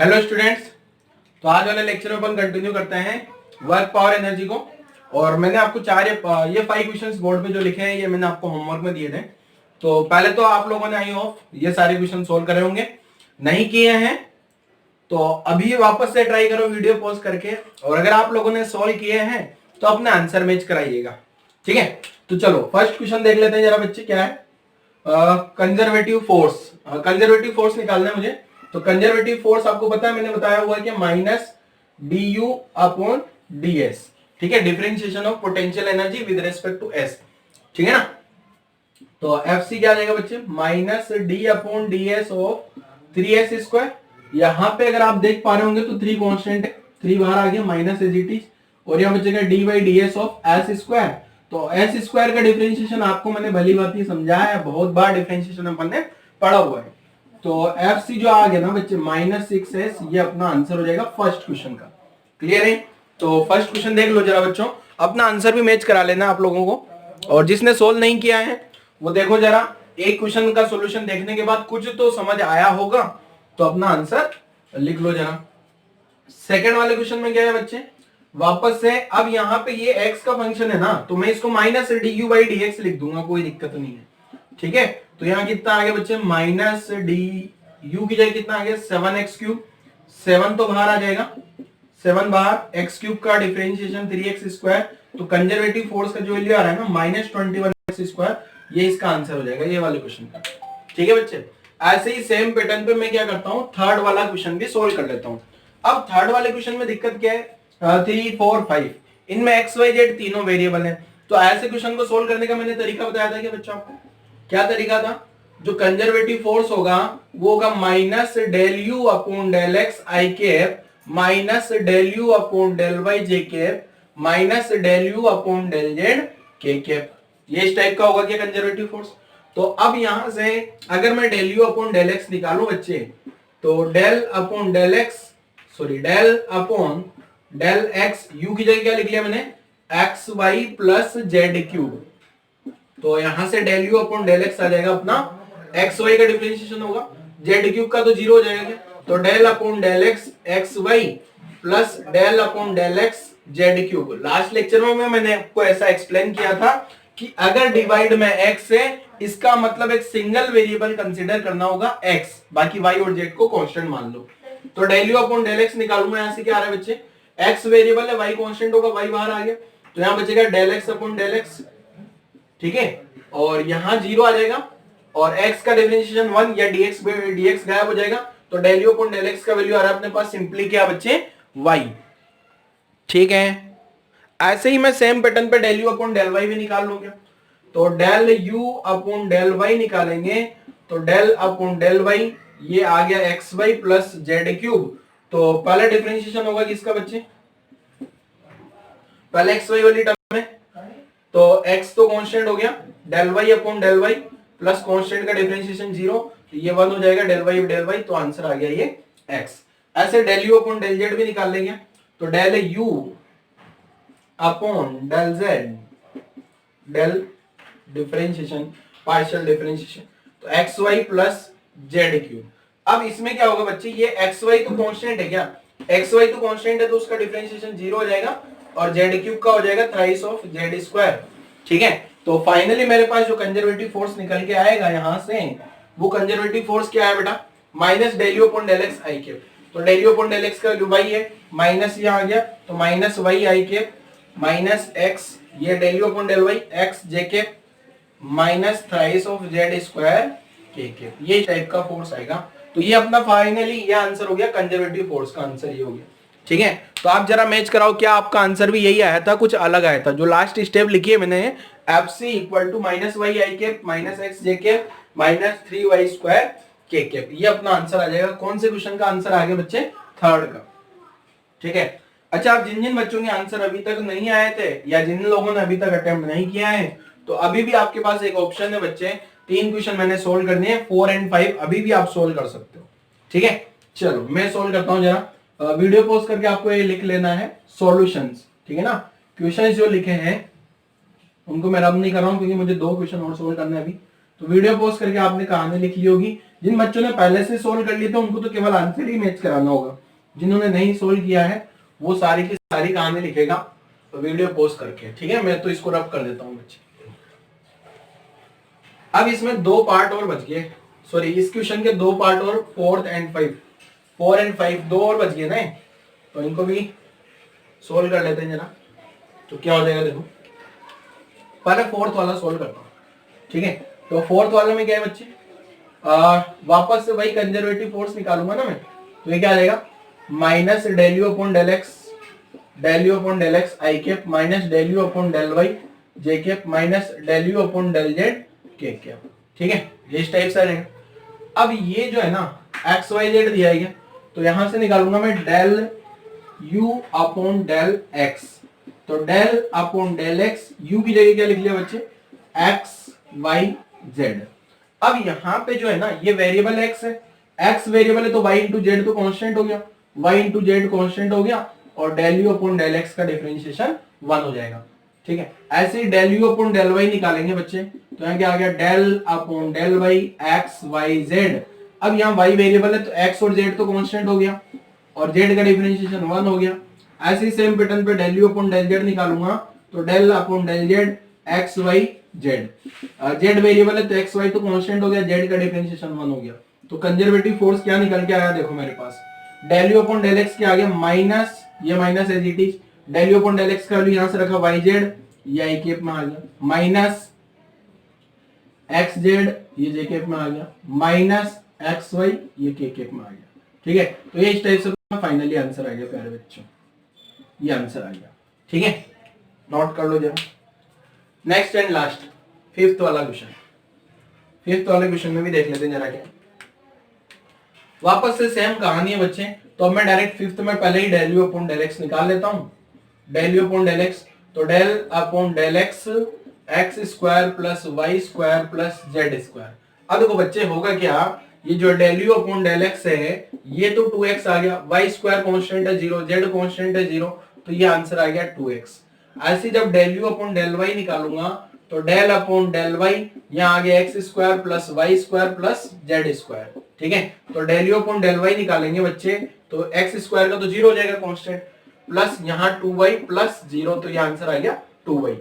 Hello students, तो आज वाले लेक्चर में अपन कंटिन्यू करते हैं वर्क पावर एनर्जी को। और मैंने आपको ये 5 क्वेश्चंस बोर्ड पे जो लिखे हैं ये मैंने आपको होमवर्क में दिए थे। तो पहले तो आप लोगों ने आई होप ये सारे क्वेश्चन सोल्व करे होंगे। नहीं किए हैं तो अभी वापस से ट्राई करो वीडियो पॉज करके, और अगर आप लोगों ने सोल्व किए हैं तो अपने आंसर मैच कराइएगा। ठीक है, तो चलो फर्स्ट क्वेश्चन देख लेते हैं जरा बच्चे। क्या है? Conservative force. कंजर्वेटिव फोर्स निकालना है मुझे। तो कंजर्वेटिव फोर्स आपको पता है, मैंने बताया हुआ है कि minus d u upon d s. ठीक है, differentiation of potential energy with respect to s. ठीक है ना। तो एफ सी क्या आ जाएगा बच्चे? Minus D upon d S of 3s square. यहां पे अगर आप देख पा रहे होंगे तो 3 कांस्टेंट है, 3 बाहर आ गया, माइनस एज इट इज। और यहां बचेगा D by D S of S square. तो एस स्क्वायर का डिफरेंशिएशन आपको मैंने भली बात ही समझाया है, बहुत बार डिफरेंशिएशन अपन ने पढ़ा हुआ है। तो एफ सी जो आ गया ना बच्चे -6s, ये अपना आंसर हो जाएगा फर्स्ट क्वेश्चन का। क्लियर है? तो फर्स्ट क्वेश्चन देख लो जरा बच्चों, अपना आंसर भी मैच करा लेना आप लोगों को। और जिसने सोल्व नहीं किया है वो देखो जरा, एक क्वेश्चन का सॉल्यूशन देखने के बाद कुछ तो समझ आया होगा तो अपना आंसर लिख लो जरा। सेकंड वाले क्वेश्चन में क्या है बच्चे? वापस से अब यहाँ पे ये x का फंक्शन है ना, तो मैं इसको minus d u by d x लिख दूंगा, कोई दिक्कत नहीं है। ठीक है, तो यहाँ कितना आ गया बच्चे? माइनस डी यू की जगह कितना आ गया? 7x cube. 7 तो बाहर आ जाएगा, 7 बाहर, x क्यूब का डिफरेंशिएशन 3x स्क्वायर। तो कंजर्वेटिव फोर्स का जो वैल्यू आ रहा है ना -21x स्क्वायर, ये इसका आंसर हो जाएगा ये वाले क्वेश्चन का। ठीक है बच्चे, ऐसे ही सेम पैटर्न पे मैं क्या करता हूँ, थर्ड वाला क्वेश्चन भी सोल्व कर लेता हूँ। अब थर्ड वाले क्वेश्चन में दिक्कत क्या है? 3, 4, 5 इनमें x, y, z तीनों वेरिएबल हैं। तो ऐसे क्वेश्चन को सोल्व करने का मैंने तरीका बताया था कि बच्चों आपको क्या तरीका था? जो कंजर्वेटिव फोर्स होगा वो होगा minus del you upon del x i cap minus del you upon del y j cap minus del you upon del z k cap. ये इस टाइप का होगा क्या कंजर्वेटिव फोर्स? तो अब यहां से अगर मैं del you upon del X निकालूं बच्चे, तो del upon del X, sorry del upon del x, you की जगह क्या लिख लिया मैंने? X Y plus Z cube. तो यहां से del you upon del X आ जाएगा अपना एक्स वाई का डिफरेंशिएशन होगा, जेड क्यूब का तो 0 हो जाएगा। तो del upon del x X Y plus del upon del X Z cube. Last lecture में मैंने आपको ऐसा एक्सप्लेन किया था कि अगर डिवाइड में एक्स है इसका मतलब एक सिंगल वेरिएबल कंसीडर करना होगा एक्स, बाकी वाई और जेड को कांस्टेंट मान लो। तो del you upon del x निकालूंगा, यहां से क्या आ रहा है बच्चे? एक्स वेरिएबल है, वाई कांस्टेंट होगा, वाई बाहर आ गया, तो यहां बचेगा del x upon del x. ठीक है, और यहां 0 आ जाएगा और x का डिफरेंशिएशन 1 या dx गायब हो जाएगा। तो del you upon del x का वैल्यू आ रहा है अपने पास सिंपली क्या बच्चे? y। ठीक है, ऐसे ही मैं सेम पैटर्न पे del you upon del y भी निकाल लूंगा। तो del you upon del y निकालेंगे, तो डेल अपॉन डेल वाई ये आ गया x Y plus Z cube. तो पहला डिफरेंशिएशन होगा किसका बच्चे? पहले एक्स वाई वाली टर्म में, तो x तो कांस्टेंट हो गया, del Y upon del Y plus constant का डिफरेंशिएशन 0, तो ये 1 हो जाएगा, डेल वाई, तो आंसर आ गया ये x। ऐसे del you upon del Z भी निकाल लेंगे, तो del you upon del Z, del differentiation partial differentiation, तो X Y plus Z cube. अब इसमें क्या होगा बच्चे? ये एक्स वाई तो कांस्टेंट है क्या? एक्स वाई तो कांस्टेंट है, तो उसका डिफरेंशिएशन 0 हो जाएगा और जेड क्यूब का हो जाएगा थ्राइस ऑफ जेड स्क्वायर। ठीक है, तो फाइनली मेरे पास जो कंजर्वेटिव फोर्स निकल के आएगा यहां से, वो कंजर्वेटिव फोर्स क्या है बेटा? Minus del you upon del x i cap. तो del you upon del x का वैल्यू वाई है, माइनस यहां आ गया, तो minus y i cap minus x, ये del you upon del y x j cap minus thrice of z square k cap. ये type का फोर्स आएगा। तो ये अपना फाइनली ये आंसर हो गया, कंजर्वेटिव फोर्स का आंसर ये हो गया। ठीक है, तो आप जरा मैच कराओ, क्या आपका आंसर भी यही आया था, कुछ अलग आया था? जो लास्ट स्टेप लिखी है मैंने, f c equal to minus y i cap minus x j cap minus 3y square k cap, ये अपना आंसर आ जाएगा। कौन से क्वेश्चन का आंसर आ गया बच्चे? थर्ड का। ठीक है, अच्छा, आप जिन जिन बच्चों के आंसर अभी तक नहीं आए थे या जिन लोगों ने अभी तक अटेम्प्ट नहीं किया है, तो अभी भी आपके पास एक ऑप्शन है बच्चे, 3 क्वेश्चन मैंने सोल्व करने हैं, 4 और 5 अभी भी आप सोल्व कर सकते हो। ठीक है, चलो मैं सोल्व करता हूं जरा। वीडियो पॉज करके आपको ये लिख लेना है सॉल्यूशंस। ठीक है ना, क्वेश्चंस जो लिखे हैं उनको मैं रब नहीं कर रहा हूं क्योंकि मुझे 2 क्वेश्चन और सोल्व करने हैं अभी। तो वीडियो पॉज करके आपने कहानी लिख ली होगी, जिन बच्चों ने पहले से सोल्व कर लिए थे उनको तो केवल आंसर ही मैच कराना होगा, जिन्होंने नहीं सोल्व किया है वो सारी की सारी कहानी लिखेगा तो वीडियो पोस्ट करके, ठीक है। मैं तो इसको रब कर देता हूँ बच्चे। अब इसमें दो पार्ट और बच गए, सॉरी इस क्वेश्चन के दो पार्ट और 4 एंड 5 दो और बच गए ना, तो इनको भी सोल्व कर लेते हैं जरा। तो क्या हो जाएगा देखो, पहले फोर्थ वाला सोल्व करता हूँ, ठीक है। तो फोर्थ वाले में क्या है बच्चे, वापस से वही कंजर्वेटिव फोर्स निकालूंगा ना मैं, तो ये क्या आ जाएगा minus del you upon del x i cap minus del you upon del y j cap minus del you upon del z k cap, ठीक है। ये इस टाइप से आ जाएगा। अब ये जो है ना एक्स वाई जेड दिया गया, तो यहां से निकालूंगा मैं del you upon del x, तो del upon del x, you की जगह क्या लिख लिया बच्चे एक्स वाई जेड। अब यहाँ पे जो है ना ये वेरिएबल एक्स है, एक्स वेरिएबल है तो वाई इंटू जेड तो कांस्टेंट हो गया, वाई इंटू जेड कांस्टेंट हो गया, और del you upon del x का डिफरेंशिएशन 1 हो जाएगा, ठीक है। ऐसे ही del you upon del y निकालेंगे बच्चे, तो यहाँ क्या आ गया del upon del y x y z. अब यहाँ वाई वेरिएबल है तो एक्स और जेड तो कांस्टेंट हो गया, और जेड का डिफरेंशिएशन 1 हो गया। ऐसे ही सेम पैटर्न पे del you upon del z निकालूंगा, तो del upon del z x y z, z variable है तो एक्स वाई तो कांस्टेंट हो गया, जेड का डिफरेंशिएशन 1 हो गया। तो कंजर्वेटिव फोर्स क्या निकल के आया देखो मेरे पास, del you upon del x क्या आ गया माइनस, ये minus as it is, del you upon del x का वैल्यू यहां से रखा वाई जेड, ये आई कैप में आ गया, माइनस एक्स जेड ये जे कैप में आ गया, माइनस एक्स वाई ये के कैप में आ गया, ठीक है। तो ये इस टाइप से फाइनली आंसर आ गया प्यारे बच्चों, ये आंसर आ गया, ठीक है। नोट कर लो जरा। नेक्स्ट एंड लास्ट फिफ्थ वाला क्वेश्चन, फिफ्थ वाले क्वेश्चन में भी देख लेते हैं जरा क्या, वापस से सेम कहानी है बच्चे। तो अब मैं डायरेक्ट फिफ्थ में पहले ही del you upon del x निकाल लेता हूं, del you upon del x, तो del upon del x x square plus y square plus z square. अब देखो बच्चे होगा क्या, ये जो del you upon del x है ये तो 2x आ गया, वाई स्क्वायर कांस्टेंट है 0, जेड कांस्टेंट है 0, तो ये आंसर आ गया 2x। ऐसे जब del you upon del y निकालूंगा, तो डेल अपॉन डेल वाई यहाँ आ गया x square plus y square plus z square, ठीक है। तो del you upon del y निकालेंगे बच्चे, तो एक्स स्क्वायर का तो 0 हो जाएगा कांस्टेंट, प्लस यहाँ 2y प्लस 0, तो ये आंसर आ गया 2y,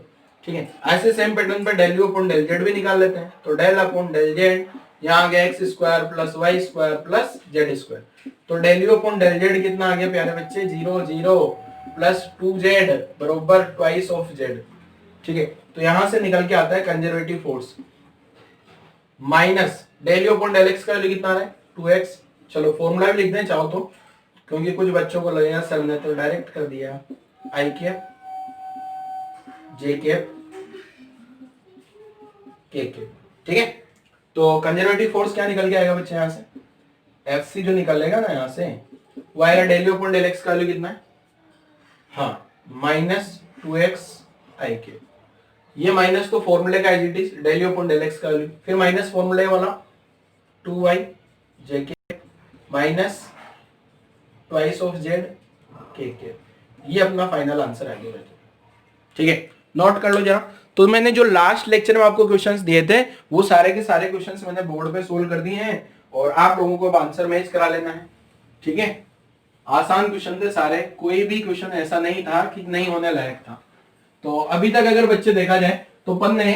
ठीक है। ऐसे सेम पैटर्न पे del you upon del Z भी निकाल लेते हैं, तो डेल अपॉन डेल जेड यहाँ आ गया x square plus y square plus z square, तो del you upon del z कितना आ गया प्यारे बच्चे 0 0 प्लस 2z बरोबर ट्वाइस ऑफ जेड, ठीक है। तो यहां से निकल के आता है conservative force minus del you upon del x का वैल्यू कितना आ रहा है 2x। चलो फॉर्मूला भी लिख दें चाहो तो, क्योंकि कुछ बच्चों को लगेगा सर ने तो डायरेक्ट कर दिया, आई कैप जे कैप के कैप, ठीक है। तो कंजर्वेटिव फोर्स क्या निकल के आएगा बच्चे यहां से, एफ सी जो निकलेगा ना यहां से, वो आएगा del you upon del x का वैल्यू कितना है, हाँ माइनस 2x आई कैप। ये माइनस तो फॉर्मूले का as it is del you upon del x का वैल्यू, फिर माइनस फॉर्मूले वाला 2y j cap minus twice of z k cap. ये अपना फाइनल आंसर आ गया, ठीक है। नोट कर लो जरा। तो मैंने जो लास्ट लेक्चर में आपको क्वेश्चंस दिए थे वो सारे के सारे क्वेश्चंस मैंने बोर्ड पे सोल्व कर दिए हैं, और आप लोगों को अब आंसर मैच करा लेना है, ठीक है। आसान क्वेश्चन थे सारे, कोई भी क्वेश्चन ऐसा नहीं था कि नहीं होने लायक था। तो अभी तक अगर बच्चे देखा जाए तो अपन ने,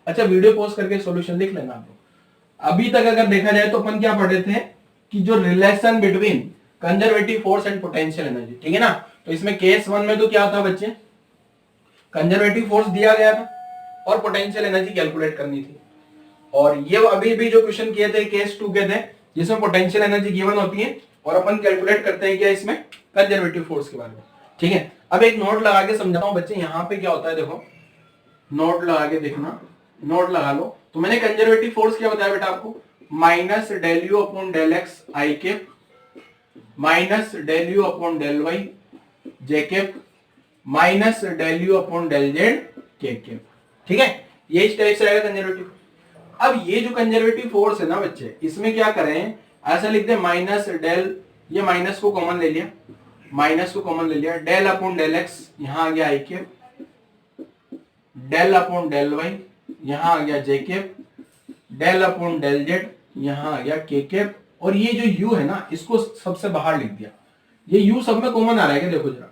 अच्छा वीडियो पॉज करके सॉल्यूशन लिख लेना आप लोग। अभी तक अगर देखा जाए तो अपन क्या पढ़े थे कि जो relation between conservative force and potential energy, ठीक है ना। तो इसमें केस 1 में तो क्या था बच्चे, कंजर्वेटिव फोर्स दिया गया था और पोटेंशियल एनर्जी कैलकुलेट करनी थी। और ये अभी भी जो क्वेश्चन किए थे केस 2 के थे, जिसमें पोटेंशियल एनर्जी गिवन होती है और अपन कैलकुलेट करते हैं क्या इसमें कंजर्वेटिव फोर्स के बारे में, ठीक है। अब एक नोट लगा के समझाता हूं बच्चे, यहाँ पे क्या होता है देखो, नोट लगा के देखना, नोट लगा लो। तो मैंने कंजर्वेटिव फोर्स क्या बताया बेटा आपको, minus del you upon del x i cap minus del you upon del y j cap minus del you upon del z k cap, ठीक है। ये इस टाइप से आएगा कंजर्वेटिव। अब ये जो कंजर्वेटिव फोर्स है ना बच्चे, इसमें क्या करें, ऐसा लिख दे माइनस डेल, ये माइनस को कॉमन ले लिया, माइनस को कॉमन ले लिया, डेल अपॉन डेल एक्स यहां आ गया i cap, del upon del y यहां आ गया j cap, del upon del z यहां आ गया के कैप, और ये जो यू है ना इसको सबसे बाहर लिख दिया। ये यू सब में कॉमन आ रहा है क्या, देखो जरा,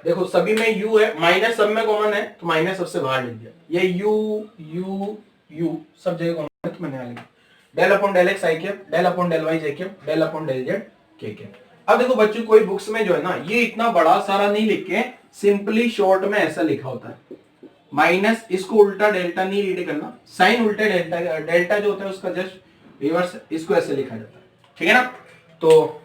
देखो सभी में यू है, माइनस सब में कॉमन है तो माइनस सबसे बाहर लिख दिया। ये यू यू यू सब जगह कॉमन है तो मैंने यहाँ लिखा del upon del x i cap, del upon del y j cap, del upon del z k cap. अब देखो बच्चों कोई बुक्स में जो है ना ये इतना बड़ा सारा नहीं लिख के सिंपली शॉर्ट में ऐसा लिखा होता है, माइनस इसको उल्टा डेल्टा नहीं रीड करना, साइन उल्टा डेल्टा, डेल्टा जो होता है उसका जस्ट रिवर्स, इसको ऐसे लिखा जाता है, ठीक है ना। तो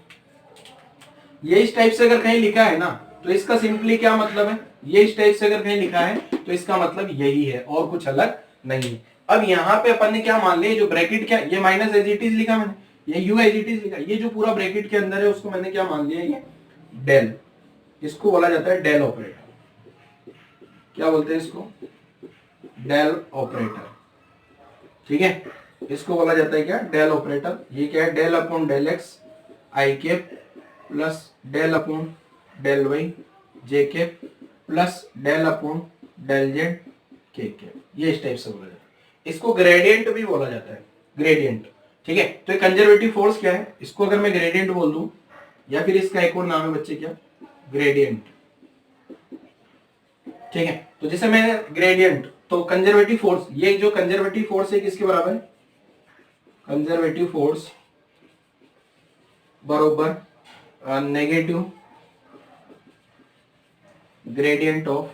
ये इस टाइप से अगर कहीं लिखा है ना तो इसका सिंपली क्या मतलब है, ये इस टाइप से अगर कहीं लिखा है तो इसका मतलब यही है और कुछ अलग नहीं है। अब यहाँ पे अपन ने क्या मान लिया, जो ब्रैकेट क्या, ये माइनस एज इट इज लिखा मैंने, ये यू एज इट इज लिखा, ये जो पूरा ब्रैकेट के अंदर है उसको मैंने क्या मान लिया, ये डेल, इसको बोला जाता है डेल ऑपरेटर। क्या बोलते हैं इसको, डेल ऑपरेटर, ठीक है, इसको बोला जाता है क्या, डेल ऑपरेटर। ये क्या है, del upon del x i cap plus del upon del y j cap plus del upon del z k cap, ये इस टाइप से बोला जाता है। इसको ग्रेडियंट भी बोला जाता है, ग्रेडियंट, ठीक है। तो कंजर्वेटिव फोर्स क्या है, इसको अगर मैं ग्रेडियंट बोल दूं, या फिर इसका एक और नाम है बच्चे क्या, ग्रेडियंट, ठीक है। तो जैसे मैंने ग्रेडियंट, तो कंजर्वेटिव फोर्स, ये जो कंजर्वेटिव फोर्स है किसके बराबर है, कंजर्वेटिव फोर्स बरोबर नेगेटिव ग्रेडियंट ऑफ,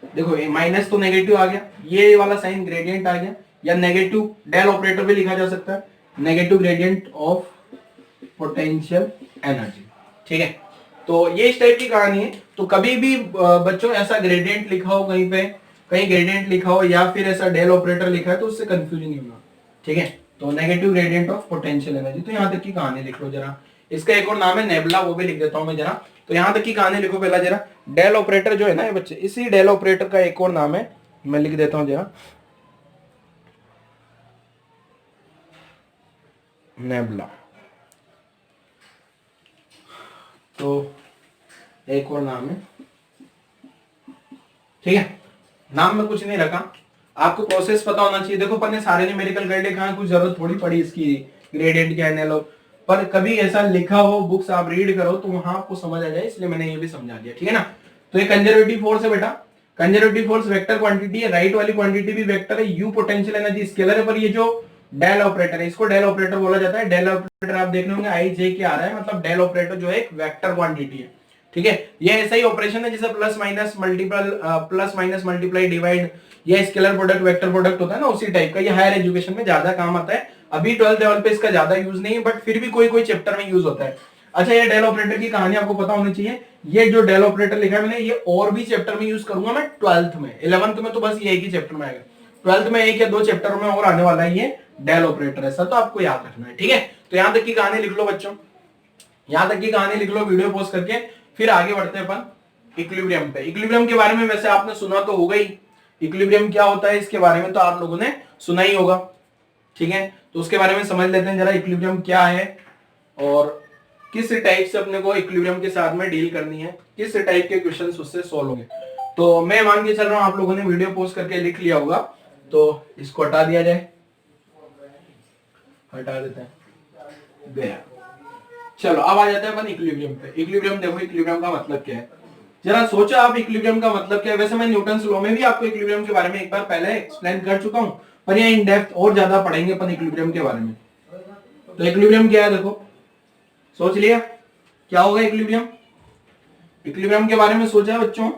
देखो ये माइनस तो नेगेटिव आ गया, ये वाला साइन ग्रेडियंट आ गया, या नेगेटिव डेल ऑपरेटर भी लिखा जा सकता है, negative gradient of potential energy, ठीक है। तो ये इस टाइप की कहानी है। तो कभी भी बच्चों ऐसा ग्रेडियंट लिखा हो कहीं पे, कहीं ग्रेडियंट लिखा हो या फिर ऐसा डेल ऑपरेटर लिखा है तो उससे कंफ्यूजन नहीं होना, ठीक है। तो negative gradient of potential energy, तो यहां तक की कहानी लिख लो जरा, इसका एक और नाम है नेबुला, वो भी लिख देता हूं मैं जरा। तो यहां तक की कहानी लिखो पहला जरा, डेल ऑपरेटर जो है ना ये बच्चे, इसी डेल ऑपरेटर का एक और नाम है, मैं लिख देता हूं जरा, नेबुला। तो एक और नाम है, ठीक है, नाम में कुछ नहीं रखा, आपको प्रोसेस पता होना चाहिए। देखो अपन ने सारे न्यूमेरिकल कर लिखा है, कुछ जरूरत थोड़ी पड़ी इसकी, ग्रेडियंट क्या है, पर कभी ऐसा लिखा हो बुक्स आप रीड करो तो वहां आपको समझ आ जाए, इसलिए मैंने ये भी समझा दिया, ठीक है ना। तो ये कंजर्वेटिव फोर्स है बेटा, कंजर्वेटिव फोर्स वेक्टर क्वांटिटी है, राइट वाली क्वांटिटी भी वेक्टर है, यू पोटेंशियल एनर्जी स्केलर है, पर ये जो डेल ऑपरेटर है इसको डेल ऑपरेटर बोला जाता है। डेल ऑपरेटर आप देख रहे होंगे आई जे के आ रहा है, मतलब डेल ऑपरेटर जो है एक वेक्टर क्वांटिटी है, ठीक है। ये ऐसा ही ऑपरेशन है जैसे प्लस माइनस मल्टीप्लाई डिवाइड, ये स्केलर प्रोडक्ट वेक्टर प्रोडक्ट होता है ना, उसी टाइप का। ये हायर एजुकेशन में ज्यादा काम आता है, अभी 12th लेवल पे इसका ज्यादा यूज नहीं है, बट फिर भी कोई कोई चैप्टर में यूज होता है। अच्छा, ये डेल ऑपरेटर की कहानी आपको पता होनी चाहिए। ये जो डेल ऑपरेटर लिखा है मैंने, ये और भी चैप्टर में यूज करूंगा मैं 12th में, 11th में तो बस ये एक ही चैप्टर में आएगा, 12th में एक या दो चैप्टर में और आने वाला है ये डेल ऑपरेटर, ऐसा तो आपको याद रखना है, ठीक है। तो यहां तक की कहानी लिख लो बच्चों, यहां तक की कहानी लिख लो वीडियो पॉज करके, फिर आगे बढ़ते हैं अपन इक्विलिब्रियम पे। इक्विलिब्रियम के बारे में वैसे आपने सुना तो होगा ही, इक्विलिब्रियम क्या होता है इसके बारे में तो आप लोगों ने सुना ही होगा, ठीक है। तो उसके बारे में समझ लेते हैं जरा, इक्विलिब्रियम क्या है और किस टाइप से अपने को इक्विलिब्रियम के साथ में डील करनी है, किस टाइप के क्वेश्चंस उससे सॉल्व होंगे। तो मैं मान के चल रहा हूं आप लोगों ने वीडियो पोस्ट करके लिख लिया होगा, तो इसको हटा दिया जाए, हटा देते हैं, गया। चलो अब आ जाते हैं अपन इक्विलिब्रियम पे। इक्विलिब्रियम देखो, इक्विलिब्रियम का मतलब क्या है, जरा सोचो आप इक्विलिब्रियम का मतलब क्या है। वैसे मैं न्यूटन्स लॉ में भी आपको इक्विलिब्रियम के बारे में एक बार पहले एक्सप्लेन कर चुका हूं, पर यहाँ इन डेप्थ और ज्यादा पढ़ेंगे अपन इक्विलिब्रियम के बारे में। तो इक्विलिब्रियम क्या है, देखो सोच लिया क्या होगा इक्विलिब्रियम। इक्विलिब्रियम के बारे में सोचा है बच्चों?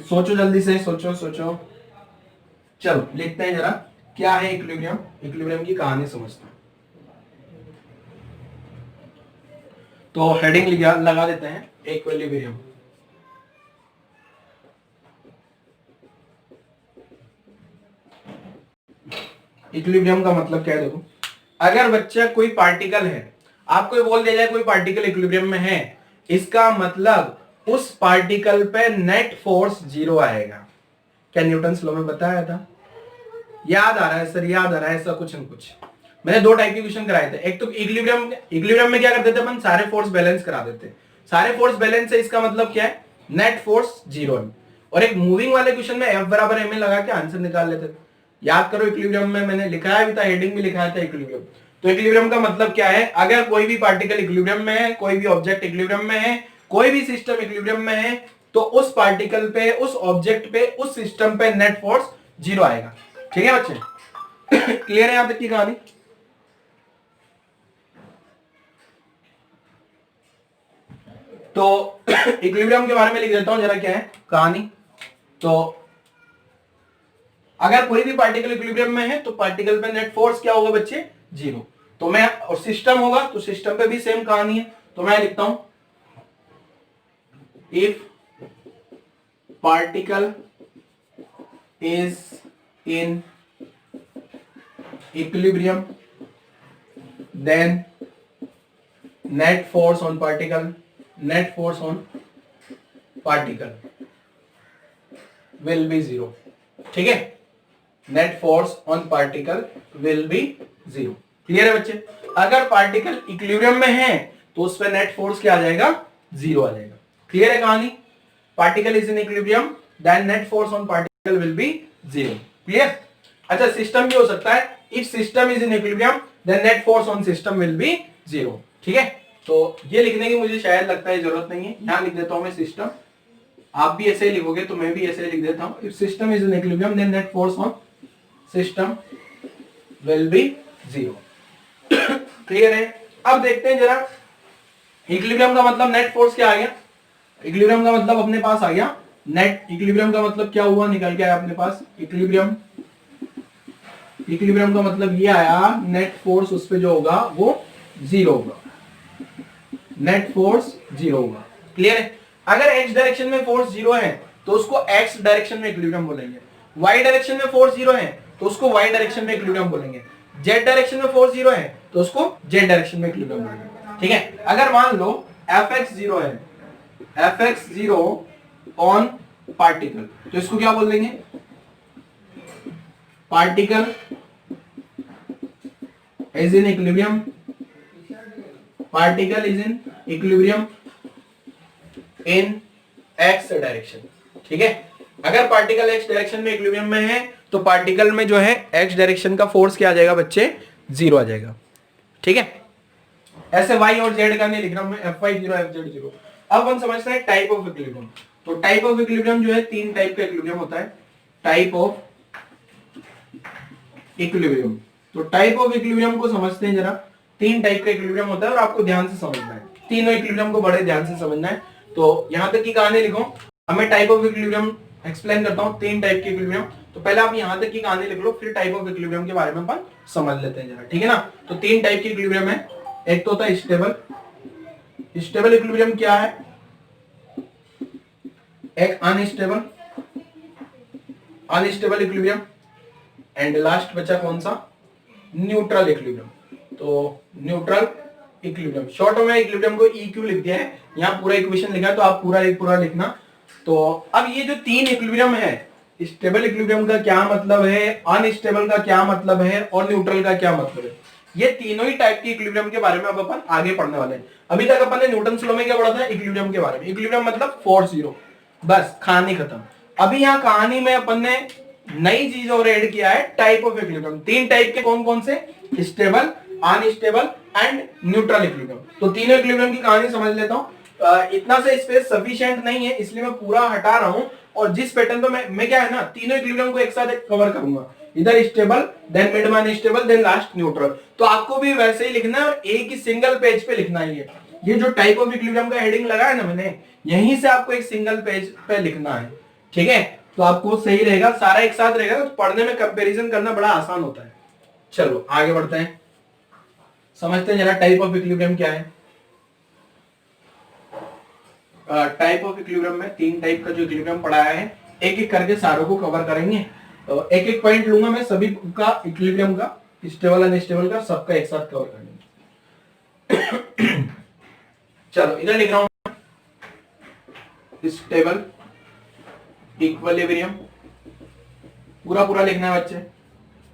सोचो जल्दी से, सोचो सोचो। चलो लिखते हैं जरा, क्या है इक्विलिब्रियम, इक्विलिब्रियम की कहानी समझते हैं। तो हेडिंग लगा देते हैं इक्विलिब्रियम। इक्विलिब्रियम का मतलब क्या है, देखो अगर बच्चा कोई पार्टिकल है, आपको ये बोल दिया जाए कोई पार्टिकल इक्विलिब्रियम में है, इसका मतलब उस पार्टिकल पे नेट फोर्स जीरो आएगा। क्या न्यूटन्स लॉ में बताया था? याद आ रहा है सर, याद आ रहा है, ऐसा कुछ न कुछ। मैंने दो टाइप के क्वेश्चन कराए थे, एक तो इक्विलिब्रियम में क्या करते थे अपन, सारे फोर्स बैलेंस करा देते। सारे फोर्स बैलेंस है, इसका मतलब क्या है, नेट फोर्स जीरो है। और एक मूविंग वाले क्वेश्चन में F बराबर ma लगा के आंसर निकाल लेते थे। याद करो इक्विलिब्रियम में मैंने लिखा भी था, हेडिंग भी लिखा था इक्विलिब्रियम। तो इक्विलिब्रियम का मतलब क्या है, अगर कोई भी पार्टिकल इक्विलिब्रियम में है, कोई भी ऑब्जेक्ट इक्विलिब्रियम में है, कोई भी सिस्टम इक्विलिब्रियम में है, तो उस पार्टिकल पे, उस ऑब्जेक्ट पे, उस सिस्टम पे नेट फोर्स 0 आएगा। ठीक है बच्चे? क्लियर है यहां तक की कहानी? तो इक्विलिब्रियम के बारे में लिख देता हूं जरा, क्या है कहानी। तो अगर कोई भी पार्टिकल इक्विलिब्रियम में है तो पार्टिकल पे नेट फोर्स क्या होगा बच्चे? 0। तो मैं, और सिस्टम होगा तो सिस्टम पे भी सेम कहानी है। तो मैं लिखता हूं if particle is in equilibrium then net force on particle will be 0। ठीक है, net force on particle will be 0। Clear है बच्चे? अगर पार्टिकल इक्विलिब्रियम में है तो उस पर नेट फोर्स क्या आ जाएगा? 0 आ जाएगा। क्लियर है कहानी? Particle is in equilibrium then net force on particle will be 0। Clear? अच्छा, सिस्टम भी हो सकता है, if system is in equilibrium then net force on system will be 0। ठीक है, तो ये लिखने की मुझे शायद लगता है जरूरत नहीं है, यहां लिख देता हूं मैं सिस्टम। आप भी ऐसे ही लिखोगे तो मैं भी ऐसे ही लिख देता हूं, if system is in equilibrium then net force on system will be 0। Clear है? अब देखते हैं जरा, इक्विलिब्रियम का मतलब नेट फोर्स क्या आ गया? इक्विलिब्रियम का मतलब अपने पास आ गया नेट, इक्विलिब्रियम का मतलब क्या हुआ, निकल के आया अपने पास इक्विलिब्रियम का मतलब ये आया, नेट फोर्स उस पे जो होगा वो 0 होगा, नेट फोर्स 0 होगा। क्लियर है? अगर x डायरेक्शन में फोर्स 0 है तो उसको x डायरेक्शन में इक्विलिब्रियम बोलेंगे, y डायरेक्शन में फोर्स 0 है तो उसको y डायरेक्शन में इक्विलिब्रियम बोलेंगे, z डायरेक्शन में फोर्स 0 है तो उसको z डायरेक्शन में इक्विलिब्रियम बोलेंगे। ठीक है, अगर मान लो fx 0 है, fx 0 ऑन पार्टिकल, तो इसको क्या बोल देंगे? Particle is in equilibrium, particle is in equilibrium in x direction. ठीक है, अगर पार्टिकल x डायरेक्शन में इक्विलिब्रियम में है तो पार्टिकल में जो है x डायरेक्शन का फोर्स क्या आ जाएगा बच्चे? 0 आ जाएगा। ठीक है, ऐसे y और z का नहीं लिख रहा हूं मैं, fy 0 fz 0। अब हम समझते हैं टाइप ऑफ इक्विलिब्रियम। तो टाइप ऑफ इक्विलिब्रियम जो है, 3 टाइप का इक्विलिब्रियम होता है। टाइप ऑफ इक्विलिब्रियम, तो टाइप ऑफ इक्विलिब्रियम को समझते हैं जरा। 3 टाइप का इक्विलिब्रियम होता है और आपको ध्यान से समझना है, तीनों इक्विलिब्रियम को बड़े ध्यान से समझना है। तो यहां तक की कहानी लिखो, अब मैं टाइप ऑफ इक्विलिब्रियम एक्सप्लेन करता हूं, 3 टाइप के इक्विलिब्रियम। तो पहले आप यहां तक की कहानी लिख लो, फिर टाइप ऑफ इक्विलिब्रियम के बारे में अपन समझ लेते हैं जरा। ठीक है ना? तो 3 टाइप के इक्विलिब्रियम है। एक तो होता है स्टेबल। स्टेबल इक्विलिब्रियम क्या है? एक अनस्टेबल इक्विलिब्रियम, एंड लास्ट बचा कौन सा? Neutral equilibrium. तो न्यूट्रल इक्विलिब्रियम, शॉर्ट में इक्विलिब्रियम को EQ लिख दिया है, यहाँ पूरा इक्वेशन लिखा है तो आप पूरा लिखना। तो अब ये जो 3 इक्विलिब्रियम है, स्टेबल इक्विलिब्रियम का क्या मतलब है, अनस्टेबल का क्या मतलब है और न्यूट्रल का क्या मतलब है, ये तीनों ही टाइप के इक्विलिब्रियम के बारे में अब अपन आगे पढ़ने वाले हैं। अभी तक अपन ने न्यूटन्स लॉ में क्या पढ़ा था? इक्विलिब्रियम के बारे में। इक्विलिब्रियम मतलब फोर्स 0, बस कहानी खत्म। अभी यहाँ कहानी में अपन ने नई चीज और ऐड किया है, टाइप ऑफ इक्विलिब्रियम। 3 टाइप के कौन कौन से? Stable, unstable and neutral equilibrium. तो तीनों इक्विलिब्रियम की कहानी समझ लेता हूँ। इतना से स्पेस सफिशिएंट नहीं है, इसलिए मैं पूरा हटा रहा हूँ, और जिस पैटर्न पे मैं क्या है ना, तीनों इक्विलिब्रियम को एक साथ कवर करूंगा, इधर स्टेबल, देन मिड में अनस्टेबल, देन लास्ट न्यूट्रल। तो आपको भी वैसे ही लिखना है और एक ही सिंगल पेज पे लिखना है। ये जो टाइप ऑफ इक्विलिब्रियम का हेडिंग लगा है ना मैंने, यहीं से आपको एक सिंगल पेज पे लिखना है। ठीक है, तो आपको सही रहेगा, सारा एक साथ रहेगा, तो पढ़ने में कंपैरिजन करना बड़ा आसान होता है। चलो आगे बढ़ते हैं, समझते हैं जरा टाइप ऑफ इक्विलिब्रियम क्या है। टाइप ऑफ इक्विलिब्रियम में 3 टाइप का जो इक्विलिब्रियम पढ़ाया है, एक एक करके सारों को कवर करेंगे। तो एक एक पॉइंट लूंगा मैं सभी का, इक्विलिब्रियम का, स्टेबल अनस्टेबल का, सबका एक साथ कवर करेंगे। चलो इधर लिख रहा हूं, स्टेबल इक्विलिब्रियम, पूरा लिखना है बच्चे।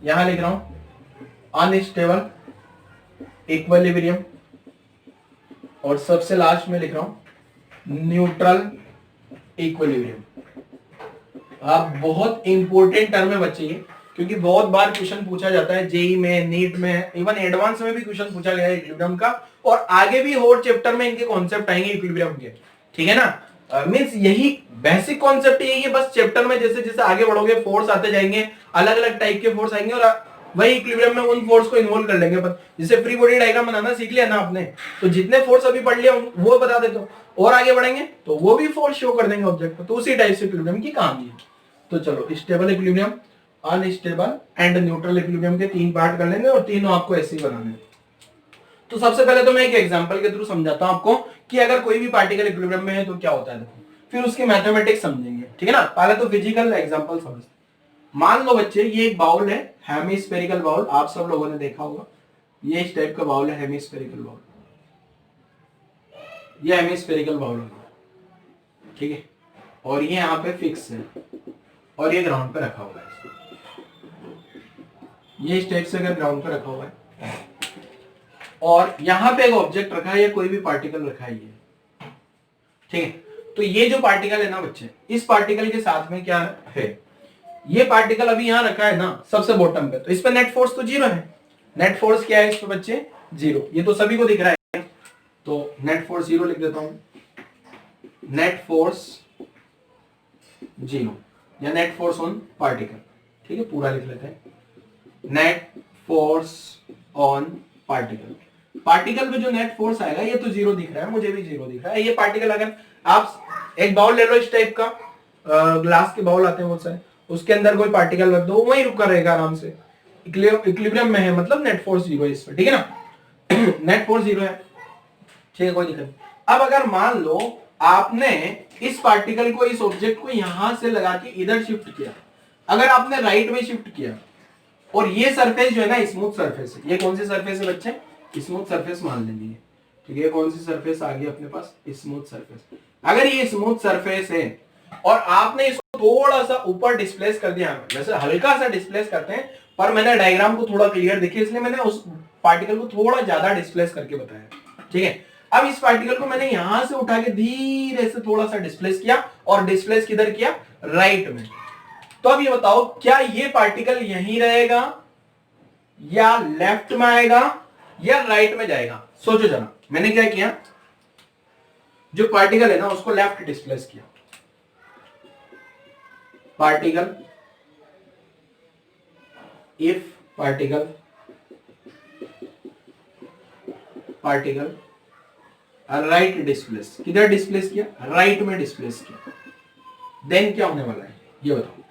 यहां लिख रहा हूं अनस्टेबल इक्विलिब्रियम, और सबसे लास्ट में लिख रहा हूं न्यूट्रल इक्विलिब्रियम। आप बहुत इंपॉर्टेंट टर्म है बच्चे, क्योंकि बहुत बार क्वेश्चन पूछा जाता है जेई में, नीट में, इवन एडवांस में भी क्वेश्चन पूछा गया है इक्विलिब्रियम का, और आगे भी और चैप्टर में इनके कॉन्सेप्ट आएंगे इक्विलिब्रियम के, ठीक है ना। मींस यही बेसिक कॉन्सेप्ट यही है, बस चैप्टर में जैसे जैसे आगे बढ़ोगे फोर्स आते जाएंगे, अलग अलग टाइप के फोर्स आएंगे, और वही इक्विलिब्रियम में उन फोर्स को इन्वॉल्व कर लेंगे। जैसे फ्री बॉडी डायग्राम बनाना सीख लिया ना आपने, तो जितने फोर्स अभी पढ़ लिया वो बता देते हो, और आगे बढ़ेंगे तो वो भी फोर्स शो कर देंगे ऑब्जेक्ट पर। तो उसी टाइप से इक्विलिब्रियम की कहानी है। तो चलो, stable equilibrium, unstable and neutral equilibrium के 3 पार्ट कर लेंगे, और तीनों आपको ऐसे ही बनाने हैं। तो सबसे पहले तो मैं एक एग्जांपल के थ्रू समझाता हूं आपको कि अगर कोई भी पार्टिकल इक्विलिब्रियम में है तो क्या होता है, देखो, फिर उसके मैथमेटिक्स समझेंगे, ठीक है ना। पहले तो फिजिकल एग्जांपल समझते हैं। मान लो बच्चे, ये एक बाउल है, हेमिस्फेरिकल बाउल, आप सब लोगों ने देखा होगा, ये इस टाइप का बाउल है, हेमिस्फेरिकल बाउल, ये हेमिस्फेरिकल बाउल है, ठीक है, और ये यहाँ पे फिक्स है, और ये ग्राउंड पे रखा हुआ है, ये इस टाइप से अगर ग्राउंड पे रखा हुआ है, और यहाँ पे एक ऑब्जेक्ट रखा है या कोई भी पार्टिकल रखा है, ये ठीक है। तो ये जो पार्टिकल है ना बच्चे, इस पार्टिकल के साथ में क्या है, ये पार्टिकल अभी यहां रखा है ना सबसे बॉटम पे, तो इस पे नेट फोर्स तो 0 है। नेट फोर्स क्या है इस पे बच्चे, 0, ये तो सभी को दिख रहा है, तो नेट फोर्स 0 लिख देता हूं, नेट फोर्स 0, या नेट फोर्स ऑन पार्टिकल, ठीक है, पूरा लिख लेते हैं, net force on particle. Particle पे जो नेट फोर्स आएगा ये तो 0 दिख रहा है, मुझे भी 0 दिख रहा है। ये पार्टिकल, अगर आप एक बाउल ले लो इस टाइप का, ग्लास के बाउल आते हैं बहुत सारे, उसके अंदर कोई पार्टिकल रख दो, वहीं रुका रहेगा आराम से, इक्विलिब्रियम में है, मतलब नेट फोर्स 0 है इस पर, ठीक है ना। नेट फोर्स 0 है, ठीक है, कोई दिक्कत नहीं। अब अगर मान लो आपने इस पार्टिकल को, इस ऑब्जेक्ट को यहां से लगा के इधर शिफ्ट किया, अगर आपने राइट में शिफ्ट किया, और ये सरफेस जो है ना स्मूथ सरफेस है, ये कौन सी सरफेस है बच्चे, स्मूथ सरफेस मान लेंगे, ठीक है, कौन सी सरफेस आ गई अपने पास, स्मूथ सरफेस। अगर ये स्मूथ सरफेस है और आपने इसको थोड़ा सा ऊपर डिस्प्लेस कर दिया, वैसे हल्का सा डिस्प्लेस करते हैं, पर मैंने डायग्राम को थोड़ा क्लियर देखिए, इसलिए मैंने उस पार्टिकल को थोड़ा ज्यादा डिस्प्लेस करके बताया, ठीक है। अब इस पार्टिकल को मैंने यहां से उठा के धीरे से थोड़ा सा डिस्प्लेस किया, और डिस्प्लेस किधर किया, राइट में। तो अब ये बताओ, क्या ये पार्टिकल यहीं रहेगा, या लेफ्ट में आएगा, या राइट में जाएगा? सोचो जरा, मैंने क्या किया, जो पार्टिकल है ना उसको लेफ्ट डिस्प्लेस किया, particle, if particle right displace, किधर डिस्प्लेस किया, राइट में डिस्प्लेस किया, देन क्या होने वाला है ये बताओ,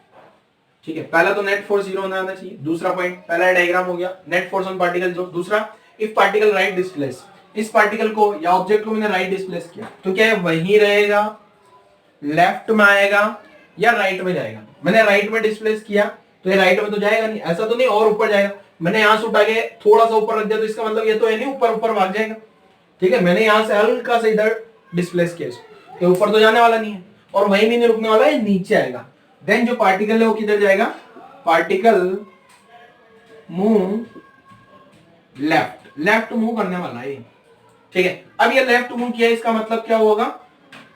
ठीक है। पहला तो नेट फोर्स 0 होना आना चाहिए, दूसरा पॉइंट, पहला डायग्राम हो गया, नेट फोर्स ऑन पार्टिकल, जो दूसरा, इफ पार्टिकल राइट डिस्प्लेस, इस पार्टिकल को या ऑब्जेक्ट को मैंने राइट डिस्प्लेस किया, तो क्या है, वहीं रहेगा, लेफ्ट में आएगा, या राइट में जाएगा। मैंने राइट में डिस्प्लेस किया तो ये राइट में तो जाएगा नहीं, ऐसा तो नहीं और ऊपर जाएगा, मैंने यहां से उठा के थोड़ा सा ऊपर रख दिया, तो इसका मतलब ये तो है नहीं ऊपर ऊपर भाग जाएगा, ठीक है। मैंने यहां से हल्का से इधर डिस्प्लेस किया इसको, ये ऊपर तो जाने वाला नहीं है, और वहीं भी नहीं रुकने वाला है, नीचे आएगा। देन जो पार्टिकल है वो किधर जाएगा, particle move left, left move करने वाला है, ठीक है। अब ये लेफ्ट मूव किया, इसका मतलब क्या होगा,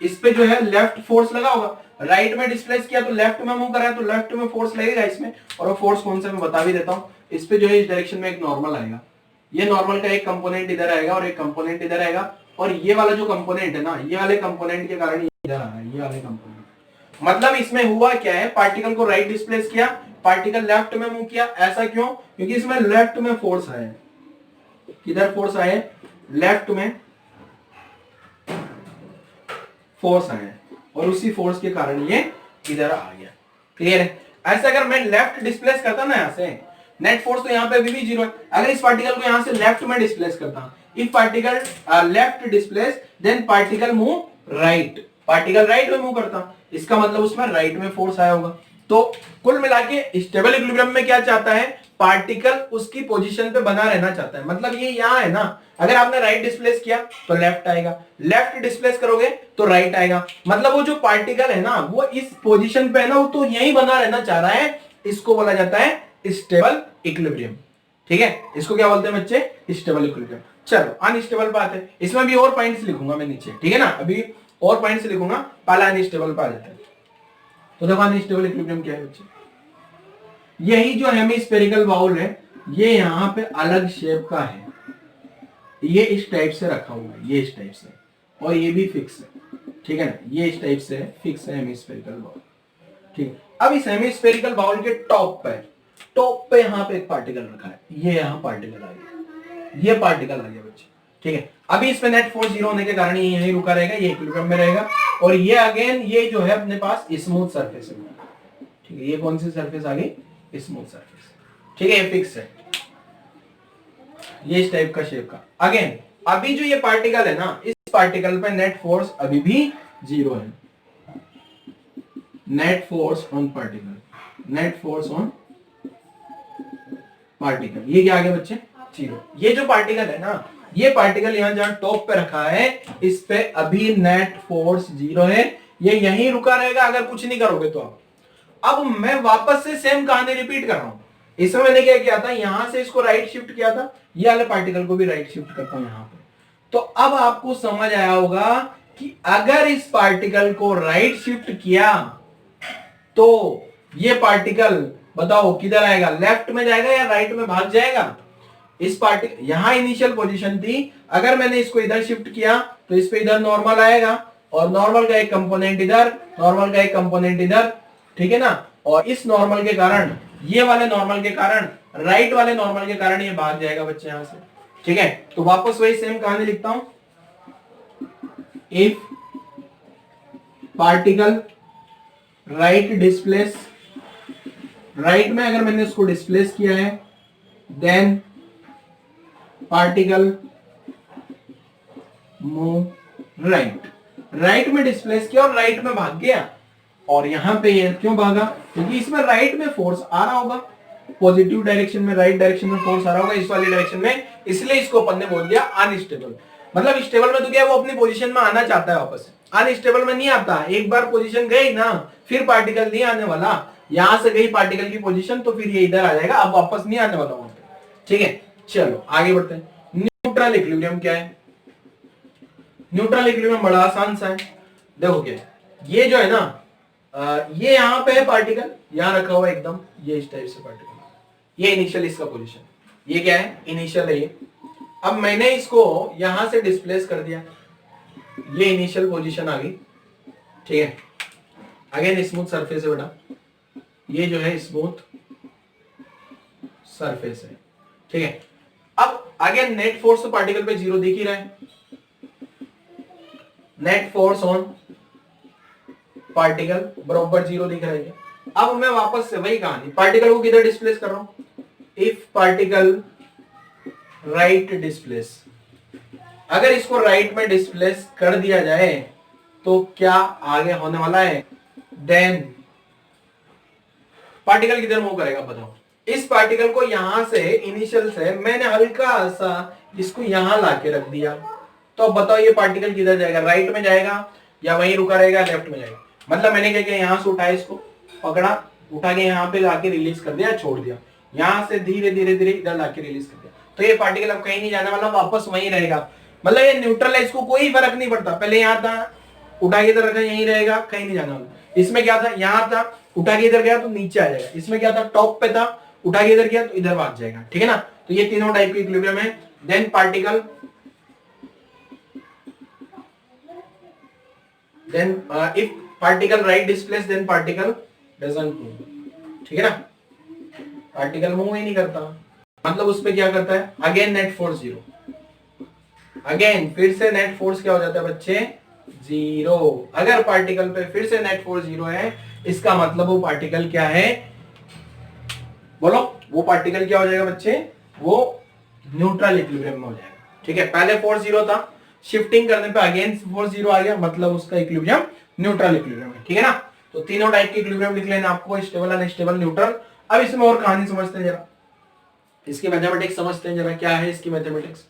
इस पे जो है लेफ्ट फोर्स लगा होगा, राइट में डिस्प्लेस किया तो लेफ्ट में मूव कर रहा है, तो लेफ्ट में फोर्स लगेगा इसमें, और वो फोर्स कौन सा मैं बता भी देता हूं। इस पे जो है इस डायरेक्शन में एक नॉर्मल आएगा, ये नॉर्मल का एक कंपोनेंट इधर आएगा और एक कंपोनेंट इधर आएगा, और ये वाला जो कंपोनेंट है ना, ये वाले कंपोनेंट के कारण इधर आ रहा है, ये वाले कंपोनेंट। मतलब इसमें हुआ क्या है, पार्टिकल को राइट डिस्प्लेस किया, पार्टिकल लेफ्ट में मूव किया, ऐसा क्यों, क्योंकि इसमें लेफ्ट में फोर्स आया, किधर फोर्स आए, लेफ्ट में फोर्स आया, और उसी फोर्स के कारण ये इधर आ गया, क्लियर है। ऐसे अगर मैं लेफ्ट डिस्प्लेस करता ना यहां से, नेट फोर्स तो यहां पे अभी भी 0 है, अगर इस पार्टिकल को यहां से लेफ्ट में डिस्प्लेस करता, if particle left displace then particle move right, particle right में मूव करता, इसका मतलब उसमें राइट में फोर्स आया होगा। तो कुल मिला के स्टेबल इक्विलिब्रियम में क्या चाहता है, पार्टिकल उसकी पोजीशन पे बना रहना चाहता है, मतलब ये यहां है ना, अगर आपने राइट डिस्प्लेस किया तो लेफ्ट आएगा, लेफ्ट डिस्प्लेस करोगे तो राइट आएगा, मतलब वो जो पार्टिकल है ना वो इस पोजीशन पे है ना, वो तो यहीं बना रहना चाह रहा है, इसको बोला जाता है स्टेबल इक्विलिब्रियम, ठीक है। इसको क्या बोलते हैं बच्चे, स्टेबल इक्विलिब्रियम। चलो अनस्टेबल पे आते हैं, इसमें भी और पॉइंट्स लिखूंगा मैं नीचे, ठीक है ना, अभी और पॉइंट्स लिखूंगा, पहला अनस्टेबल पे आ जाता है। तो देखो अनस्टेबल इक्विलिब्रियम क्या है बच्चे, यही जो हेमिस्फेरिकल बाउल है ये यहाँ पे अलग शेप का है, ये इस टाइप से रखा हुआ है, ये इस टाइप से, और ये भी फिक्स है, ठीक है ना, ये इस टाइप से फिक्स है हेमिस्फेरिकल बाउल, ठीक है। अब इस हेमिस्फेरिकल बाउल के टॉप पे यहाँ पे एक पार्टिकल रखा है, ये यहाँ पार्टिकल आ गया, ये पार्टिकल आ गया बच्चे, ठीक है। अभी इस पे नेट फोर्स जीरो होने के कारण ये यहीं रुका रहेगा, ये इक्विलिब्रियम में रहेगा, और ये अगेन ये जो है अपने पास स्मूथ सरफेस है, ठीक है। ये कौन सी सरफेस आ गई? स्मूथ सरफेस, ठीक है, ये फिक्स है, ये इस टाइप का शेप का। अगेन अभी जो ये पार्टिकल है ना, इस पार्टिकल पे नेट फोर्स अभी भी जीरो है, net force on particle, net force on particle, ये क्या आ गया बच्चे? जीरो। ये जो पार्टिकल है ना, ये पार्टिकल यहां जहां टॉप पे रखा है, इस पे अभी नेट फोर्स जीरो है, ये यहीं रुका रहेगा अगर कुछ नहीं करोगे तो। अब मैं वापस से सेम कहानी रिपीट कर रहा हूं। इसमें मैंने क्या किया था, यहां से इसको राइट शिफ्ट किया था, ये वाले पार्टिकल को भी राइट शिफ्ट करता हूं यहां पे। तो अब आपको समझ आया होगा कि अगर इस पार्टिकल को राइट शिफ्ट किया तो ये पार्टिकल बताओ किधर आएगा, लेफ्ट में जाएगा या राइट में भाग जाएगा? इस पार्टिकल यहां इनिशियल पोजीशन थी, अगर मैंने इसको इधर शिफ्ट किया तो इस पे इधर नॉर्मल आएगा, और नॉर्मल का एक कंपोनेंट इधर, नॉर्मल का एक कंपोनेंट इधर, ठीक है ना। और इस नॉर्मल के कारण, ये वाले नॉर्मल के कारण, राइट वाले नॉर्मल के कारण ये भाग जाएगा बच्चे यहां से, ठीक है। तो वापस वही सेम कहानी लिखता हूं, if particle right displace, right में अगर मैंने इसको डिस्प्लेस किया है, then particle move right, right में डिस्प्लेस किया और राइट में भाग गया। और यहां पे ये क्यों भागा? क्योंकि इसमें राइट में फोर्स आ रहा होगा, पॉजिटिव डायरेक्शन में, राइट डायरेक्शन में फोर्स आ रहा होगा इस वाली डायरेक्शन में, इसलिए इसको अपन ने बोल दिया अनस्टेबल। मतलब स्टेबल में तो क्या है, वो अपनी पोजीशन में आना चाहता है वापस, अनस्टेबल में नहीं आता। एक बार पोजीशन गई ना, फिर पार्टिकल नहीं आने वाला, यहां से गई पार्टिकल की पोजीशन तो फिर ये इधर आ जाएगा, अब वापस नहीं आने वाला वहां पे, ठीक है। चलो आगे बढ़ते हैं। न्यूट्रल इक्विलिब्रियम क्या है? न्यूट्रल इक्विलिब्रियम बड़ा आसान सा है, देखो क्या है, ये जो है ना, ये यहां पे है पार्टिकल, यहां रखा हुआ एकदम, ये इस टाइप से पार्टिकल, ये इनिशियल इसका पोजीशन, ये क्या है? इनिशियल है ये। अब मैंने इसको यहां से डिस्प्लेस कर दिया, ये इनिशियल पोजीशन आ गई, ठीक है। अगेन स्मूथ सरफेस है बेटा, ये जो है स्मूथ सरफेस है, ठीक है। अब अगेन नेट फोर्स तो पार्टिकल पे जीरो दिख ही रहा है, नेट फोर्स ऑन पार्टिकल बराबर जीरो दिख रहा है। अब मैं वापस से वही कहानी, पार्टिकल को किधर डिस्प्लेस कर रहा हूं, इफ पार्टिकल राइट डिस्प्लेस, अगर इसको राइट में डिस्प्लेस कर दिया जाए तो क्या आगे होने वाला है, देन पार्टिकल किधर मूव करेगा बताओ। इस पार्टिकल को यहां से इनिशियल से मैंने हल्का सा इसको यहां लाके रख दिया, तो अब बताओ ये पार्टिकल किधर जाएगा, राइट में जाएगा या वहीं रुका रहेगा, लेफ्ट में जाएगा? मतलब मैंने क्या किया, यहां से उठाया, इसको पकड़ा, उठा के यहां पे लाके रिलीज कर दिया, छोड़ दिया, यहां से धीरे धीरे धीरे इधर लाके रिलीज कर दिया, तो ये पार्टिकल अब कहीं नहीं जाने वाला, वापस वहीं रहेगा। मतलब ये न्यूट्रल है, इसको कोई फर्क नहीं पड़ता, पहले यहां था, उठा के इधर रखा, यहीं रहेगा, कहीं नहीं जाने वाला। इसमें क्या था, यहां था, उठा के इधर गया तो नीचे आ जाएगा, इसमें क्या था, टॉप पे था, उठा के इधर गया तो इधर भाग जाएगा, ठीक है ना। तो ये तीनों टाइप के इक्विलिब्रियम है। Then particle, then if particle right displace, then particle doesn't move, ठीक है ना, पार्टिकल मूव ही नहीं करता, मतलब उसमें क्या करता है, again net force zero, again फिर से नेट फोर्स क्या हो जाता है बच्चे, जीरो। अगर पार्टिकल पे फिर से नेट फोर्स जीरो है, इसका मतलब वो पार्टिकल क्या है, बोलो, वो पार्टिकल क्या हो जाएगा बच्चे, वो न्यूट्रल इक्विलिब्रियम में हो जाएगा, ठीक है। पहले फोर्स जीरो था, शिफ्टिंग करने पे अगेन फोर्स जीरो आ गया, मतलब उसका इक्विलिब्रियम न्यूट्रल इक्विलिब्रियम है, ठीक है ना। तो तीनों टाइप के इक्विलिब्रियम लिख लेना आपको, स्टेबल, अनस्टेबल, न्यूट्रल। अब इसमें और कहानी समझते हैं जरा, इसकी मैथमेटिक्स समझते हैं जरा, क्या है इसकी मैथमेटिक्स।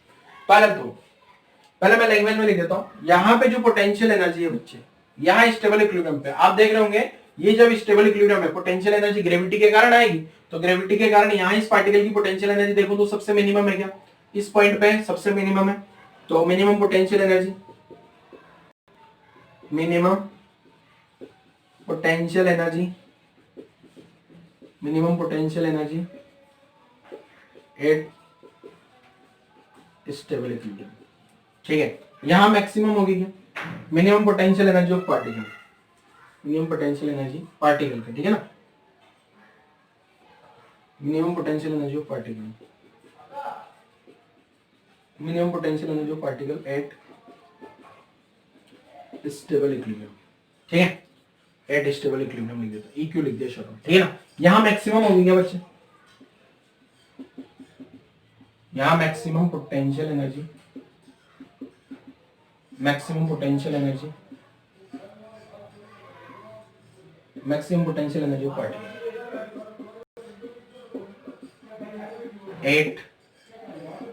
पहले मैं लैंग्वेज में लिख देता हूं। यहां पे जो पोटेंशियल एनर्जी है बच्चे, यहां स्टेबल इक्विलिब्रियम पे आप देख रहे होंगे, ये जब स्टेबल इक्विलिब्रियम है, पोटेंशियल एनर्जी ग्रेविटी के कारण आएगी, तो ग्रेविटी के कारण यहां इस पार्टिकल की पोटेंशियल एनर्जी देखो तो सबसे मिनिमम है, क्या इस पॉइंट पे सबसे मिनिमम है, तो minimum potential energy, minimum potential energy minimum potential energy at stable equilibrium. ठीक है, यहां मैक्सिमम होगी क्या, minimum potential energy of particle, minimum potential energy particle का, ठीक है ना, minimum potential energy of particle, minimum potential energy of particle at stable equilibrium. ठीक है, एट स्टेबल इक्विलिब्रियम लिख देता, EQ लिख दिया शॉर्ट में, ठीक है ना। यहां मैक्सिमम होगी क्या बच्चे, यहां maximum potential energy, maximum potential energy, maximum potential energy of particle at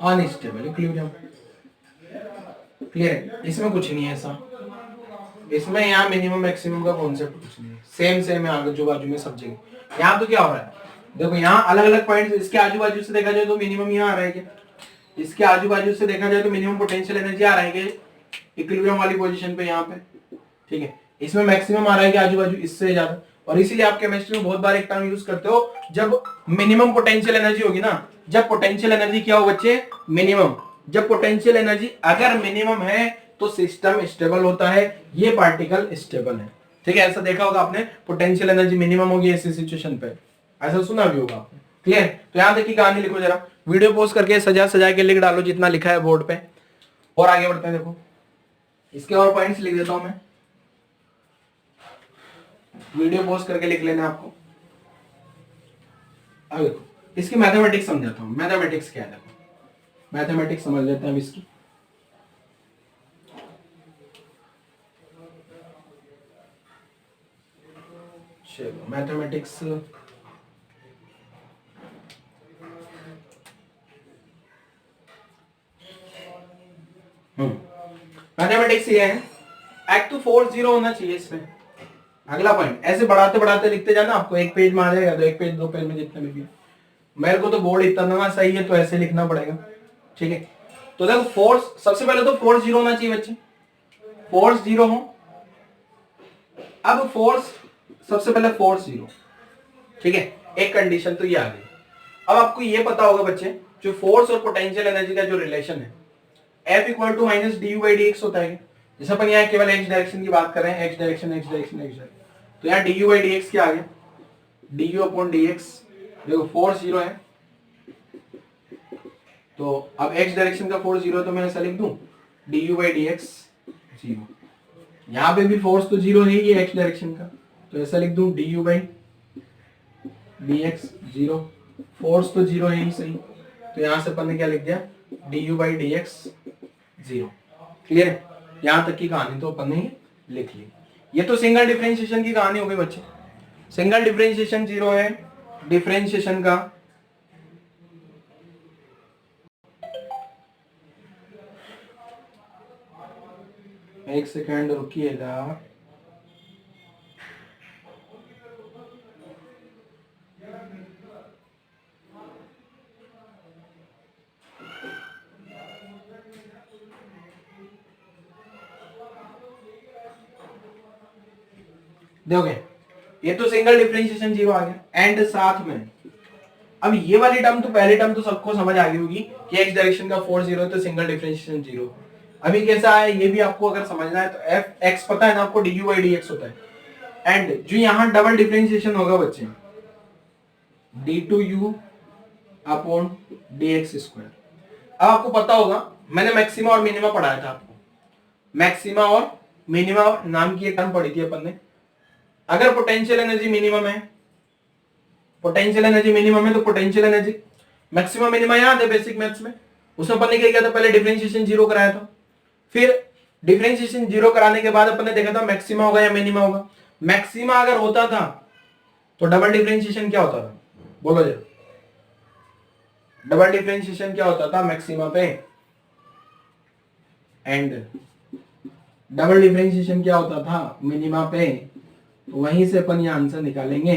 unstable equilibrium. Clear है, इसमें कुछ नहीं है ऐसा, इसमें यहाँ मिनिमम मैक्सिमम का कॉन्सेप्ट कुछ नहीं है, सेम है आजू बाजू में सब जगह। यहाँ तो क्या हो रहा है, देखो यहाँ अलग अलग पॉइंट्स, इसके आजू बाजू से देखा जाए तो मिनिमम यहाँ आ रहा है क्या, इसके आजू बाजू से देखा जाए तो मिनिमम पोटेंशियल एनर्जी आ रहा है क्या इक्विलिब्रियम वाली पोजीशन पे यहाँ पे। ठीक है, इसमें मैक्सिमम आ रहा है कि आजू बाजू इससे ज्यादा, और इसीलिए आप केमिस्ट्री में बहुत बार एक टर्म यूज करते हो, जब मिनिमम पोटेंशियल एनर्जी होगी ना, जब पोटेंशियल एनर्जी क्या हो बच्चे, मिनिमम, जब पोटेंशियल एनर्जी अगर मिनिमम है तो सिस्टम स्टेबल होता है, ये पार्टिकल स्टेबल है। ठीक है, ऐसा देखा होगा आपने, पोटेंशियल एनर्जी मिनिमम होगी ऐसी सिचुएशन पे, ऐसा सुना भी होगा आपने। क्लियर, तो यहाँ देखिए कहानी लिखो जरा, वीडियो पोस्ट करके सजा सजा के लिख डालो जितना लिखा है बोर्ड पे, और आगे बढ़ते हैं। देखो इसके और पॉइंट्स लिख देता हूं मैं, वीडियो पोस्ट करके लिख लेना आपको। अब देखो इसकी मैथमेटिक्स समझाता हूं, मैथमेटिक्स क्या है, देखो मैथमेटिक्स समझ लेते हैं अब इसकी। चलो मैथमेटिक्स, मैथमेटिक्स ये है, एक्ट टू फोर्स जीरो होना चाहिए इसमें। अगला पॉइंट, ऐसे बढ़ाते बढ़ाते लिखते जाना, आपको एक पेज में आ जाएगा, तो एक पेज दो पेज में जितने में भी, मेरे को तो बोर्ड इतना सही है तो ऐसे लिखना पड़ेगा। ठीक है, तो देखो फोर्स, सबसे पहले तो फोर्स जीरो होना चाहिए बच्चे, फोर्स जीरो हो। अब फोर्स, सबसे पहले फोर्स जीरो, ठीक है, एक कंडीशन तो ये आ गई। अब आपको ये पता होगा बच्चे, जो फोर्स और पोटेंशियल एनर्जी का जो रिलेशन है, F equal to minus d u by d x होता है। जैसे अपन यहाँ केवल एक्स डायरेक्शन की बात कर रहे हैं, x direction x direction x direction, तो यहाँ D u by d x क्या आ गया, d u upon d x. देखो फोर्स जीरो है, तो अब एक्स डायरेक्शन का फोर्स जीरो है, तो मैं ऐसा लिख दूं D u by d x zero. यहाँ पे भी फोर्स तो जीरो है ही एक्स डायरेक्शन का, तो ऐसा लिख दूं D u by d x zero, force तो जीरो है ही सही, तो यहाँ से अपन ने क्या लिख दिया, D u by d x zero. Clear है, यहां तक की कहानी तो अपन ने लिख ली। ये तो सिंगल डिफरेंशिएशन की कहानी हो गई बच्चे, सिंगल डिफरेंशिएशन जीरो है, डिफरेंशिएशन का एक सेकेंड रुकिएगा, देखोगे ये तो सिंगल डिफरेंशिएशन जीरो आ गया, एंड साथ में अब ये वाली टर्म तो, पहली टर्म तो सबको समझ आ गई होगी कि एक्स डायरेक्शन का फोर्स जीरो है तो सिंगल डिफरेंशिएशन जीरो। अभी कैसा है ये भी आपको अगर समझना है, तो एफ एक्स पता है ना आपको, d u by d x होता है, एंड जो यहाँ डबल डिफरेंशिएशन होगा बच्चे, d two u upon d x square. अब आपको पता होगा, मैंने मैक्सिमा और मिनिमा पढ़ाया था आपको, मैक्सिमा और मिनिमा नाम की एक टर्म पढ़ी थी अपन ने। अगर पोटेंशियल एनर्जी मिनिमम है, पोटेंशियल एनर्जी मिनिमम है, तो पोटेंशियल एनर्जी मैक्सिमम मिनिमा याद है बेसिक मैथ्स में, उसमें अपन ने क्या किया था, पहले डिफरेंशिएशन जीरो कराया था, फिर डिफरेंशिएशन जीरो कराने के बाद अपन ने देखा था मैक्सिमा होगा या मिनिमा होगा। मैक्सिमा अगर होता था तो डबल डिफरेंशिएशन क्या होता था, बोलो जरा, डबल डिफरेंशिएशन क्या होता था मैक्सिमा पे, एंड डबल डिफरेंशिएशन क्या होता था मिनिमा पे, तो वहीं से अपन ये आंसर निकालेंगे।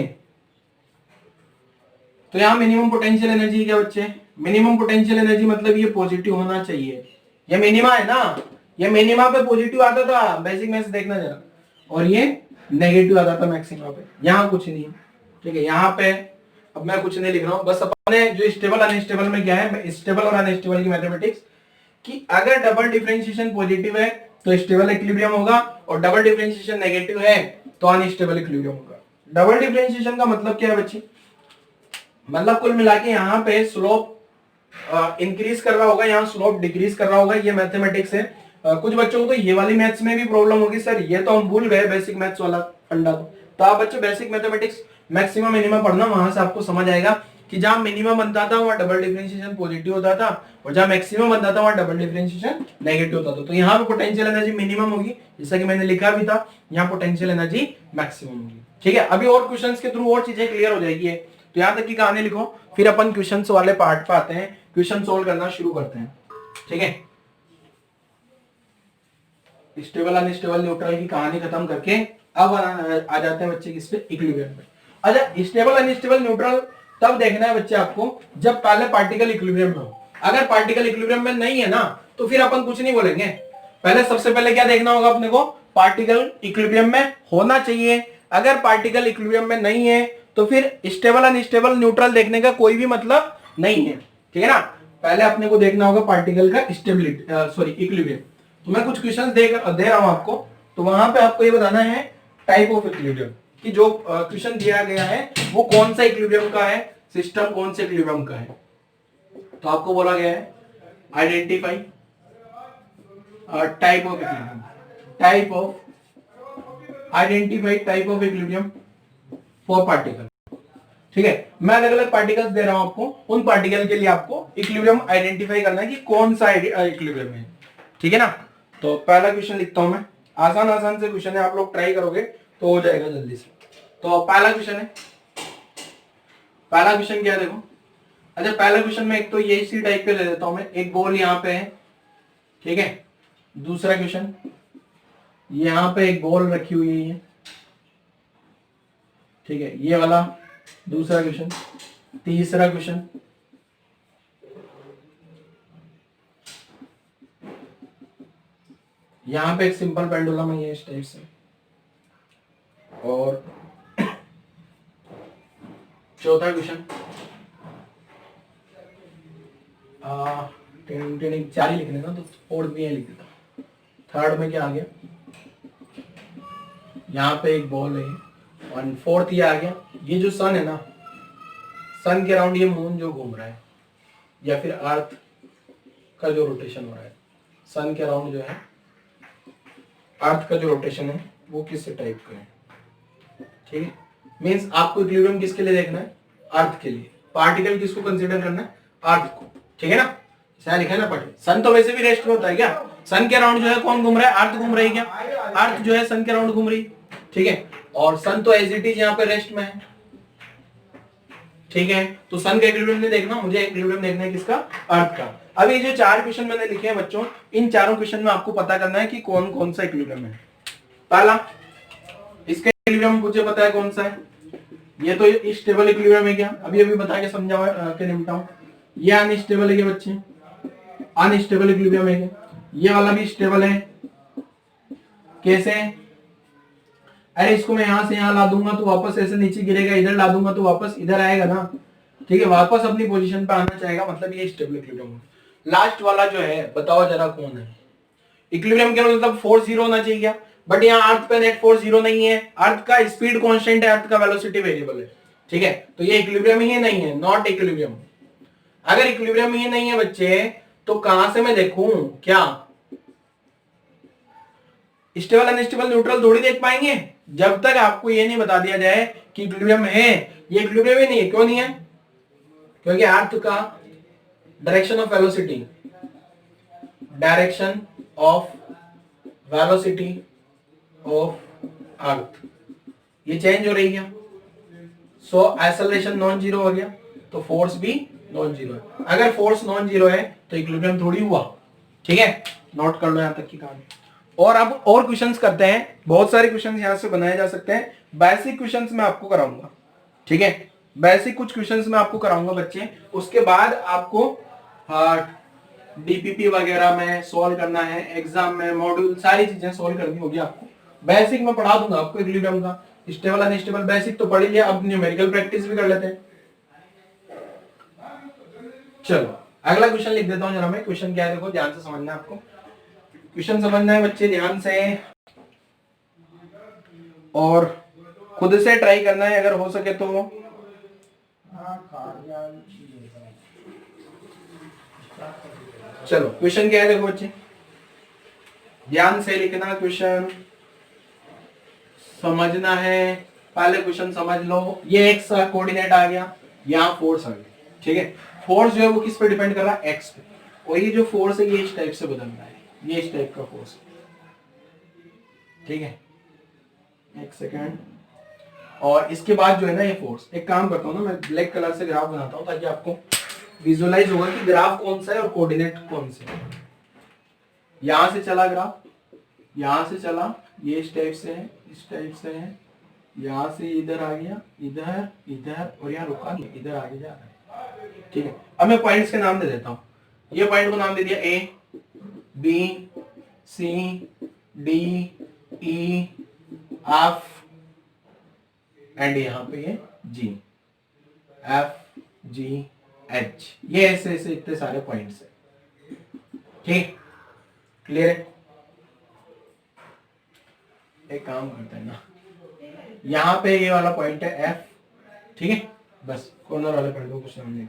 तो यहां मिनिमम पोटेंशियल एनर्जी क्या बच्चे, मिनिमम पोटेंशियल एनर्जी मतलब ये पॉजिटिव होना चाहिए, ये मिनिमा है ना, ये मिनिमा पे पॉजिटिव आता था, बेसिक मैथ्स देखना जरा, और ये नेगेटिव आता था मैक्सिमा पे, यहां कुछ नहीं। ठीक है, यहाँ पे अब मैं कुछ नहीं लिख रहा हूँ, बस अपने जो स्टेबल अनस्टेबल में क्या है, स्टेबल और अनस्टेबल की मैथमेटिक्स, कि अगर डबल डिफरेंशिएशन पॉजिटिव है तो स्टेबल इक्विलिब्रियम होगा, और डबल डिफरेंशिएशन नेगेटिव है तो अनस्टेबल इक्विलिब्रियम होगा। डबल डिफरेंशिएशन का मतलब क्या है बच्चे, मतलब कुल मिला के यहाँ पे स्लोप इंक्रीज कर रहा होगा, यहाँ स्लोप डिक्रीज कर रहा होगा, ये मैथमेटिक्स है। कुछ बच्चों को तो ये वाली मैथ्स में भी प्रॉब्लम होगी, सर ये तो हम भूल गए बेसिक मैथ्स वाला फंडा। तो आप बच्चों बेसिक मैथमेटिक्स मैक्सिमम मिनिमम पढ़ना, वहां से आपको समझ आएगा कि जहां मिनिमम बनता था वहां डबल डिफरेंशिएशन पॉजिटिव होता था, और जहां मैक्सिमम बनता था वहां डबल डिफरेंशिएशन नेगेटिव होता था। तो यहाँ पे पोटेंशियल एनर्जी मिनिमम होगी, जैसा कि मैंने लिखा भी था, यहाँ पोटेंशियल एनर्जी मैक्सिमम होगी। ठीक है, अभी और क्वेश्चंस के थ्रू और चीजें क्लियर हो जाएगी। तो यहाँ तक की कहानी लिखो, फिर अपन क्वेश्चंस वाले पार्ट पे आते हैं, क्वेश्चन सोल्व करना शुरू करते हैं। ठीक है, स्टेबल अनस्टेबल न्यूट्रल की कहानी खत्म करके अब आ जाते हैं बच्चे किस पे, इक्विलिब्रियम पे। अच्छा, स्टेबल अनस्टेबल न्यूट्रल तब देखना है बच्चे आपको जब पहले पार्टिकल इक्विलिब्रियम में हो। अगर पार्टिकल इक्विलिब्रियम में नहीं है ना तो फिर अपन कुछ नहीं बोलेंगे। पहले सबसे पहले क्या देखना होगा अपने को, पार्टिकल इक्विलिब्रियम में होना चाहिए। अगर पार्टिकल इक्विलिब्रियम में नहीं है तो फिर स्टेबल अनस्टेबल न्यूट्रल देखने का कोई भी मतलब नहीं है। ठीक है ना, पहले अपने को देखना होगा पार्टिकल का स्टेबिलिटी, सॉरी इक्विलिब्रियम। तो मैं कुछ क्वेश्चन दे रहा हूं आपको, तो वहां पे आपको ये बताना है टाइप ऑफ इक्विलिब्रियम, कि जो क्वेश्चन दिया गया है वो कौन सा इक्विलिब्रियम का है, सिस्टम कौन से इक्विलिब्रियम का है। तो आपको बोला गया है identify type of equilibrium, type of identify type of equilibrium for particle. ठीक है, मैं अलग अलग पार्टिकल्स दे रहा हूं आपको, उन पार्टिकल के लिए आपको इक्विलिब्रियम आइडेंटिफाई करना है कि कौन सा इक्विलिब्रियम है। ठीक है ना, तो पहला क्वेश्चन लिखता हूं मैं, आसान आसान से क्वेश्चन है, आप लोग ट्राई करोगे तो हो जाएगा जल्दी से। तो पहला क्वेश्चन है, पहला क्वेश्चन क्या है देखो। अच्छा, पहला क्वेश्चन में एक तो ये इसी टाइप पे ले लेता हूं मैं, एक बॉल यहाँ पे है। ठीक है, दूसरा क्वेश्चन यहाँ पे एक बॉल रखी हुई है। ठीक है, ये वाला दूसरा क्वेश्चन। तीसरा क्वेश्चन यहां पे एक सिंपल पेंडुलम है, ये इस टाइप से। और चौथा क्वेश्चन, चार ही लिखने का, तो फोर्थ भी लिख देता। थर्ड में क्या आ गया, यहाँ पे एक बॉल है, और फोर्थ ये आ गया, ये जो सन है ना, सन के अराउंड ये मून जो घूम रहा है, या फिर अर्थ का जो रोटेशन हो रहा है, सन के अराउंड जो है अर्थ का जो रोटेशन है वो किस टाइप का है। ठीक है, मींस आपको इक्विलिब्रियम किसके लिए देखना है, अर्थ के लिए। पार्टिकल किसको कंसीडर करना है, अर्थ को। ठीक है ना, ऐसा लिखा है ना पार्टिकल। सन तो वैसे भी रेस्ट में होता है क्या, सन के अराउंड जो है कौन घूम रहा है, अर्थ घूम रही है क्या, अर्थ जो है सन के अराउंड घूम रही। ठीक है, और सन तो एज इट इज यहाँ पे रेस्ट में है। ठीक है, तो सन का इक्विलिब्रियम नहीं देखना, मुझे इक्विलिब्रियम देखना है किसका, अर्थ का। अब ये जो चार क्वेश्चन मैंने लिखे हैं बच्चों, इन चारों क्वेश्चन में आपको पता करना है कि कौन कौन सा इक्विलिब्रियम है। पहला, इसका इक्विलिब्रियम मुझे पता है कौन सा है, ये तो स्टेबल इक्विलिब्रियम है क्या, अभी अभी बता के समझा के निपटाऊं। ये अनस्टेबल है क्या बच्चे, अनस्टेबल इक्विलिब्रियम है क्या। ये वाला भी स्टेबल है, कैसे, अरे इसको मैं यहां से यहां ला दूंगा तो वापस ऐसे नीचे गिरेगा, इधर ला दूंगा तो वापस इधर आएगा ना। ठीक है, वापस अपनी पोजीशन पे आना चाहेगा, मतलब ये स्टेबल इक्विलिब्रियम है। लास्ट वाला जो है बताओ जरा कौन है, इक्विलिब्रियम के मतलब फोर्स जीरो होना चाहिए क्या, बट यहाँ अर्थ पे नेट फोर्स जीरो नहीं है, अर्थ का स्पीड कांस्टेंट है, अर्थ का वेलोसिटी वेरिएबल है। ठीक है, तो ये इक्विलिब्रियम ही नहीं है, नॉट इक्विलिब्रियम। अगर इक्विलिब्रियम ही नहीं है बच्चे तो कहां से मैं देखूं, क्या स्टेबल अनस्टेबल न्यूट्रल थोड़ी देख पाएंगे जब तक आपको ये नहीं बता दिया जाए कि इक्विलिब्रियम है। ये इक्विलिब्रियम ही नहीं है, क्यों नहीं है, क्योंकि अर्थ का direction of velocity, direction of velocity of earth ये चेंज हो रही है। सो एक्सेलरेशन नॉन जीरो हो गया, तो फोर्स भी नॉन जीरो है। अगर फोर्स नॉन जीरो है तो इक्विलिब्रियम थोड़ी हुआ। ठीक है, नोट कर लो यहां तक की कहानी। और अब और क्वेश्चंस करते हैं, बहुत सारे क्वेश्चंस यहां से बनाए जा सकते हैं। बेसिक क्वेश्चंस मैं आपको कराऊंगा। ठीक है, बेसिक कुछ क्वेश्चंस मैं आपको कराऊंगा बच्चे, उसके बाद आपको डीपीपी वगैरह में सॉल्व करना है, एग्जाम में मॉड्यूल सारी चीजें सॉल्व करनी होगी आपको। बेसिक मैं पढ़ा दूंगा आपको इक्विलिब्रियम का, स्टेबल अनस्टेबल बेसिक तो पढ़ लिया, अब न्यूमेरिकल प्रैक्टिस भी कर लेते हैं। चलो अगला क्वेश्चन लिख देता हूँ जरा मैं। क्वेश्चन क्या है देखो, ध्यान से समझना है आपको। क्वेश्चन समझना है बच्चे ध्यान से, और खुद से ट्राई करना है अगर हो सके तो। चलो क्वेश्चन क्या है देखो बच्चे, ध्यान से लिखना, क्वेश्चन समझना है। पहले क्वेश्चन समझ लो, ये एक्स का कोऑर्डिनेट आ गया, यहाँ फोर्स आ गया, ठीक है। फोर्स जो है वो किस पे डिपेंड कर रहा है, एक्स पे। और ये जो फोर्स है ये इस टाइप से बदल रहा है, ये इस टाइप का फोर्स, ठीक है। एक सेकेंड। और इसके बाद जो है ना ये फोर्स, एक काम करता हूँ ना मैं ब्लैक कलर से ग्राफ बनाता हूँ ताकि आपको विजुअलाइज होगा कि ग्राफ कौन सा है और कोऑर्डिनेट कौन से है। यहां से चला ग्राफ, यहां से चला, ये इस टाइप से है, इस टाइप से है, यहां से इधर आ गया, इधर इधर, और यहाँ रुका नहीं, इधर आगे जा रहा है, ठीक है। अब मैं पॉइंट्स के नाम दे देता हूँ। ये पॉइंट को नाम दे दिया A, B, C, D, E, F, and यहाँ पे ये जी, एफ, जी, एच। ये ऐसे ऐसे इतने सारे पॉइंट्स है, ठीक, क्लियर है। एक काम करते हैं ना, यहाँ पे ये वाला पॉइंट है एफ, ठीक है, बस कॉर्नर वाले पॉइंट को क्वेश्चन में।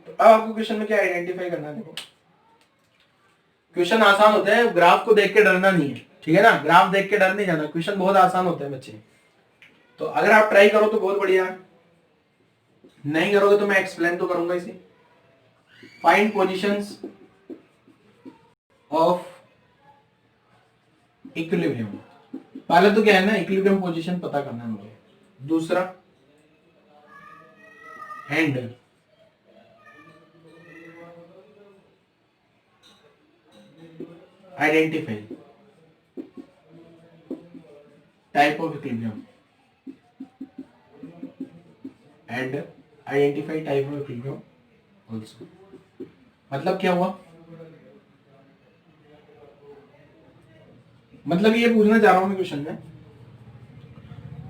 तो अब आपको क्वेश्चन में क्या आइडेंटिफाई करना है देखो। क्वेश्चन आसान होता है, ग्राफ को देख के डरना नहीं है, ठीक है ना। ग्राफ देख के डर नहीं जाना, क्वेश्चन बहुत आसान होता है बच्चे। तो अगर आप ट्राई करो तो बहुत बढ़िया है, नहीं करोगे तो मैं एक्सप्लेन तो करूंगा इसे। Find positions of equilibrium. पहले तो क्या है ना, इक्विलिब्रियम पोजीशन पता करना है मुझे। दूसरा hand, identify type of equilibrium and identify type of equilibrium also. मतलब क्या हुआ, मतलब ये पूछना चाह रहा हूं मैं क्वेश्चन में,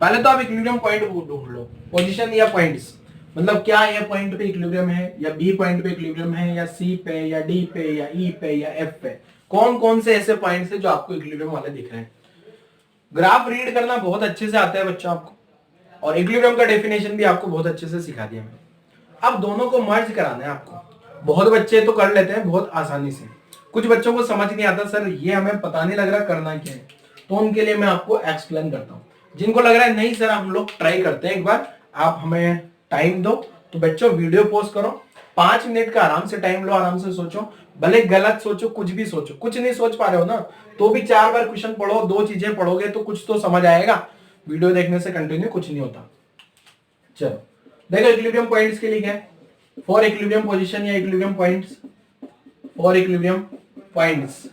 पहले तो आप इक्विलिब्रियम पॉइंट ढूंढ लो, पोजीशन या पॉइंट्स। मतलब क्या ये पॉइंट पे इक्विलिब्रियम है, या बी पॉइंट पे इक्विलिब्रियम है, या सी पे, या डी पे, या ई पे, या एफ पे। कौन कौन से ऐसे पॉइंट्स है जो आपको इक्विलिब्रियम वाले दिख रहे हैं। ग्राफ रीड करना बहुत अच्छे से आता है बच्चा आपको, और इक्विलिब्रियम का डेफिनेशन भी आपको बहुत अच्छे से सिखा दिया मैंने। अब दोनों को मर्ज कराना है आपको। बहुत बच्चे तो कर लेते हैं बहुत आसानी से, कुछ बच्चों को समझ नहीं आता, सर ये हमें पता नहीं लग रहा करना क्या है, तो उनके लिए मैं आपको एक्सप्लेन करता हूँ। जिनको लग रहा है नहीं सर हम लोग ट्राई करते हैं एक बार, आप हमें टाइम दो, तो बच्चों वीडियो पॉज करो, 5 मिनट का आराम से टाइम लो, आराम से सोचो, भले गलत सोचो, कुछ भी सोचो, कुछ नहीं सोच पा रहे हो ना तो भी 4 बार क्वेश्चन पढ़ो, 2 चीजें पढ़ोगे तो कुछ तो समझ आएगा। वीडियो देखने से कंटिन्यू कुछ नहीं होता। चलो देखो इक्विलिब्रियम पॉइंट्स के लिए क्या है, फॉर इक्विलिब्रियम पोजीशन या equilibrium points, for equilibrium points,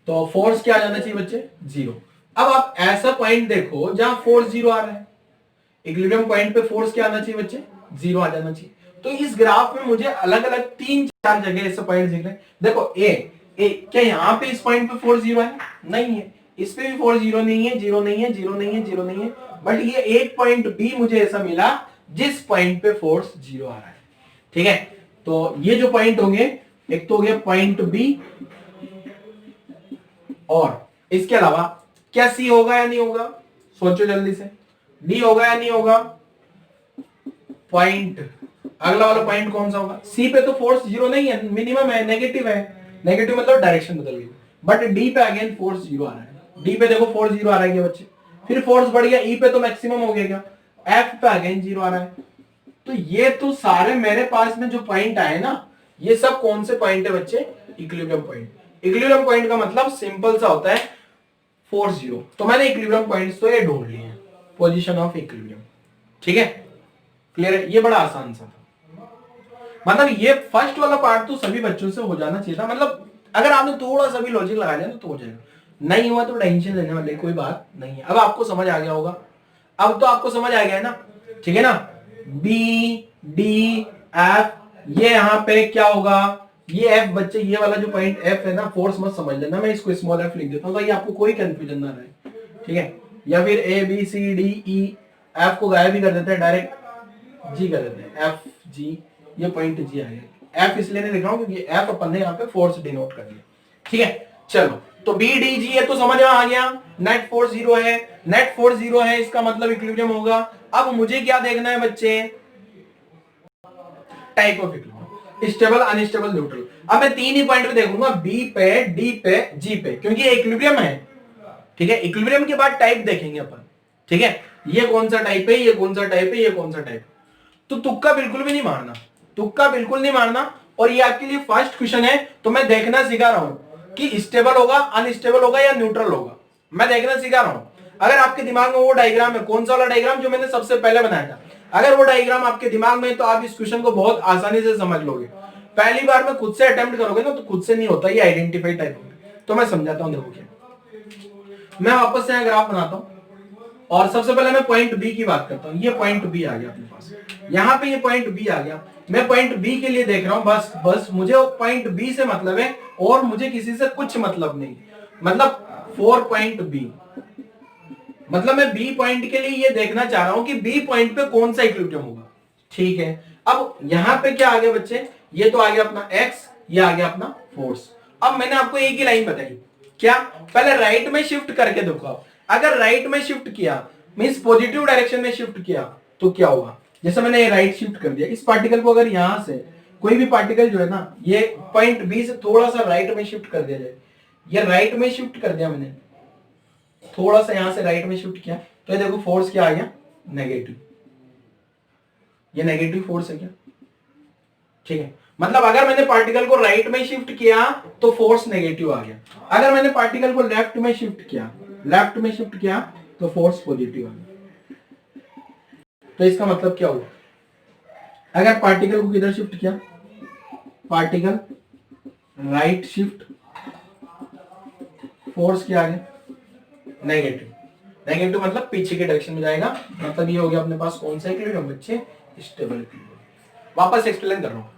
तो फोर्स क्या आ जाना चाहिए बच्चे, 0। अब आप ऐसा पॉइंट देखो जहां फोर्स 0 आ रहा है, इक्विलिब्रियम पॉइंट पे फोर्स क्या आना चाहिए बच्चे, 0 आ जाना चाहिए। तो इस ग्राफ में मुझे अलग अलग 3-4 जगह ऐसे पॉइंट दिख रहे हैं। देखो ए क्या यहाँ पे इस पॉइंट पे फोर्स 0 है, नहीं है, इस पे भी फोर्स 0 नहीं है, 0 नहीं है, 0 नहीं है, 0 नहीं है, बट ये एक पॉइंट बी मुझे ऐसा मिला जिस पॉइंट पे फोर्स 0 आ रहा है, ठीक है। तो ये जो पॉइंट होंगे, एक तो हो गया पॉइंट बी, और इसके अलावा क्या सी होगा या नहीं होगा, सोचो जल्दी से, डी होगा या नहीं होगा, पॉइंट अगला वाला पॉइंट कौन सा होगा, सी पे तो फोर्स 0 नहीं है, मिनिमम है, नेगेटिव है, नेगेटिव मतलब डायरेक्शन बदल गई, बट डी पे अगेन फोर्स 0 आ रहा है, डी पे देखो फोर्स 0 आ रहा है बच्चे, फिर फोर्स बढ़ गया, ई पे तो मैक्सिमम हो गया, एफ पे अगेन 0 आ रहा है। तो ये तो सारे मेरे पास में जो पॉइंट आए ना, ये सब कौन से पॉइंट है बच्चे, इक्विलिब्रियम पॉइंट। इक्विलिब्रियम पॉइंट का मतलब सिंपल सा होता है फोर्स 0। तो मैंने इक्विलिब्रियम पॉइंट्स तो ये ढूंढ लिए हैं, पोजीशन ऑफ इक्विलिब्रियम, ठीक है, क्लियर है। ये बड़ा आसान सा था, मतलब ये फर्स्ट वाला पार्ट तो सभी बच्चों से हो जाना चाहिए था, मतलब अगर आपने थोड़ा सा भी लॉजिक लगा लिया तो हो जाएगा, नहीं हुआ तो टेंशन लेने वाली कोई बात नहीं है। अब आपको समझ आ गया होगा, अब तो आपको समझ आ गया है ना, ठीक है ना। बी डी एफ, ये यहाँ पे क्या होगा, ये एफ बच्चे, ये वाला जो पॉइंट एफ है ना, फोर्स मत समझ लेना, मैं इसको स्मॉल एफ लिख देता हूँ ताकि आपको कोई कंफ्यूजन ना रहे, ठीक है। या फिर A B C D E, F को गायब भी कर देते हैं, डायरेक्ट जी कर देते हैं, एफ जी ये पॉइंट जी आ गया। एफ इसलिए नहीं लिख रहा हूं क्योंकि एफ अपन ने यहाँ पे फोर्स डिनोट कर दिया, ठीक है। चलो तो बी डी जी है तो समझ में आ गया, नेट फोर्स 0 है, नेट फोर्स 0 है, इसका मतलब इक्विलिब्रियम होगा। अब मुझे क्या देखना है बच्चे, type of equilibrium, stable, unstable, neutral. अब मैं तीन ही पॉइंट पे देखूंगा, बी पे, डी पे, जी पे, क्योंकि ये इक्विलिब्रियम है, ठीक है। इक्विलिब्रियम के बाद टाइप देखेंगे अपन, ठीक है। ये कौन सा टाइप है, ये कौन सा टाइप है, ये कौन सा टाइप है। तो तुक्का बिल्कुल भी नहीं मारना, तुक्का बिल्कुल नहीं मारना। और ये आपके लिए फर्स्ट क्वेश्चन है, तो मैं देखना सिखा रहा हूं कि स्टेबल होगा, अनस्टेबल होगा या न्यूट्रल होगा, मैं देखना सिखा रहा हूं। अगर आपके दिमाग में वो डायग्राम है, कौन सा वाला डायग्राम जो मैंने सबसे पहले बनाया था, अगर वो डायग्राम आपके दिमाग में है तो आप इस क्वेश्चन को बहुत आसानी से समझ लोगे। पहली बार में खुद से अटेम्प्ट करोगे ना तो खुद से नहीं होता, ये आइडेंटिफाई टाइप होगा। तो मैं समझाता हूं, देखो क्या, मैं वापस से ग्राफ बनाता हूं और सबसे पहले मैं पॉइंट बी की बात करता हूं। ये पॉइंट बी आ गया अपने पास, यहां पे ये पॉइंट बी आ गया। मैं पॉइंट बी के लिए देख रहा हूं, बस मुझे पॉइंट बी से मतलब है और मुझे किसी से कुछ मतलब नहीं। मतलब 4 पॉइंट बी, मतलब मैं बी पॉइंट के लिए ये देखना चाह रहा हूं कि बी पॉइंट पे कौन सा इक्विलिब्रियम होगा, ठीक है। अब यहां पे क्या आ गया बच्चे, ये तो आ गया अपना एक्स, ये आ गया अपना फोर्स। अब मैंने आपको एक ही लाइन बताई, क्या, पहले राइट में शिफ्ट करके देखो आप। अगर राइट में शिफ्ट किया मींस पॉजिटिव डायरेक्शन में शिफ्ट किया तो क्या होगा, जैसे मैंने ये राइट शिफ्ट कर दिया, इस पार्टिकल को अगर यहां से कोई भी पार्टिकल जो है ना, ये पॉइंट बी से थोड़ा सा राइट में शिफ्ट कर दिया जाए, ये राइट में शिफ्ट कर दिया मैंने, थोड़ा सा यहां से राइट में शिफ्ट किया, तो ये देखो फोर्स क्या आ गया, नेगेटिव। ये नेगेटिव फोर्स है क्या, ठीक है। मतलब अगर मैंने पार्टिकल को राइट में शिफ्ट किया तो फोर्स नेगेटिव आ गया, अगर मैंने पार्टिकल को लेफ्ट में शिफ्ट किया तो फोर्स पॉजिटिव आ गया। तो इसका मतलब क्या हुआ, अगर पार्टिकल को किधर शिफ्ट किया, पार्टिकल राइट शिफ्ट, फोर्स क्या आ गया, नेगेटिव। नेगेटिव मतलब पीछे के डायरेक्शन में जाएगा, मतलब ये हो गया अपने पास कौन सा इक्विलिब्रियम बच्चे, स्टेबल इक्विलिब्रियम। वापस एक्सप्लेन कर रहा हूं,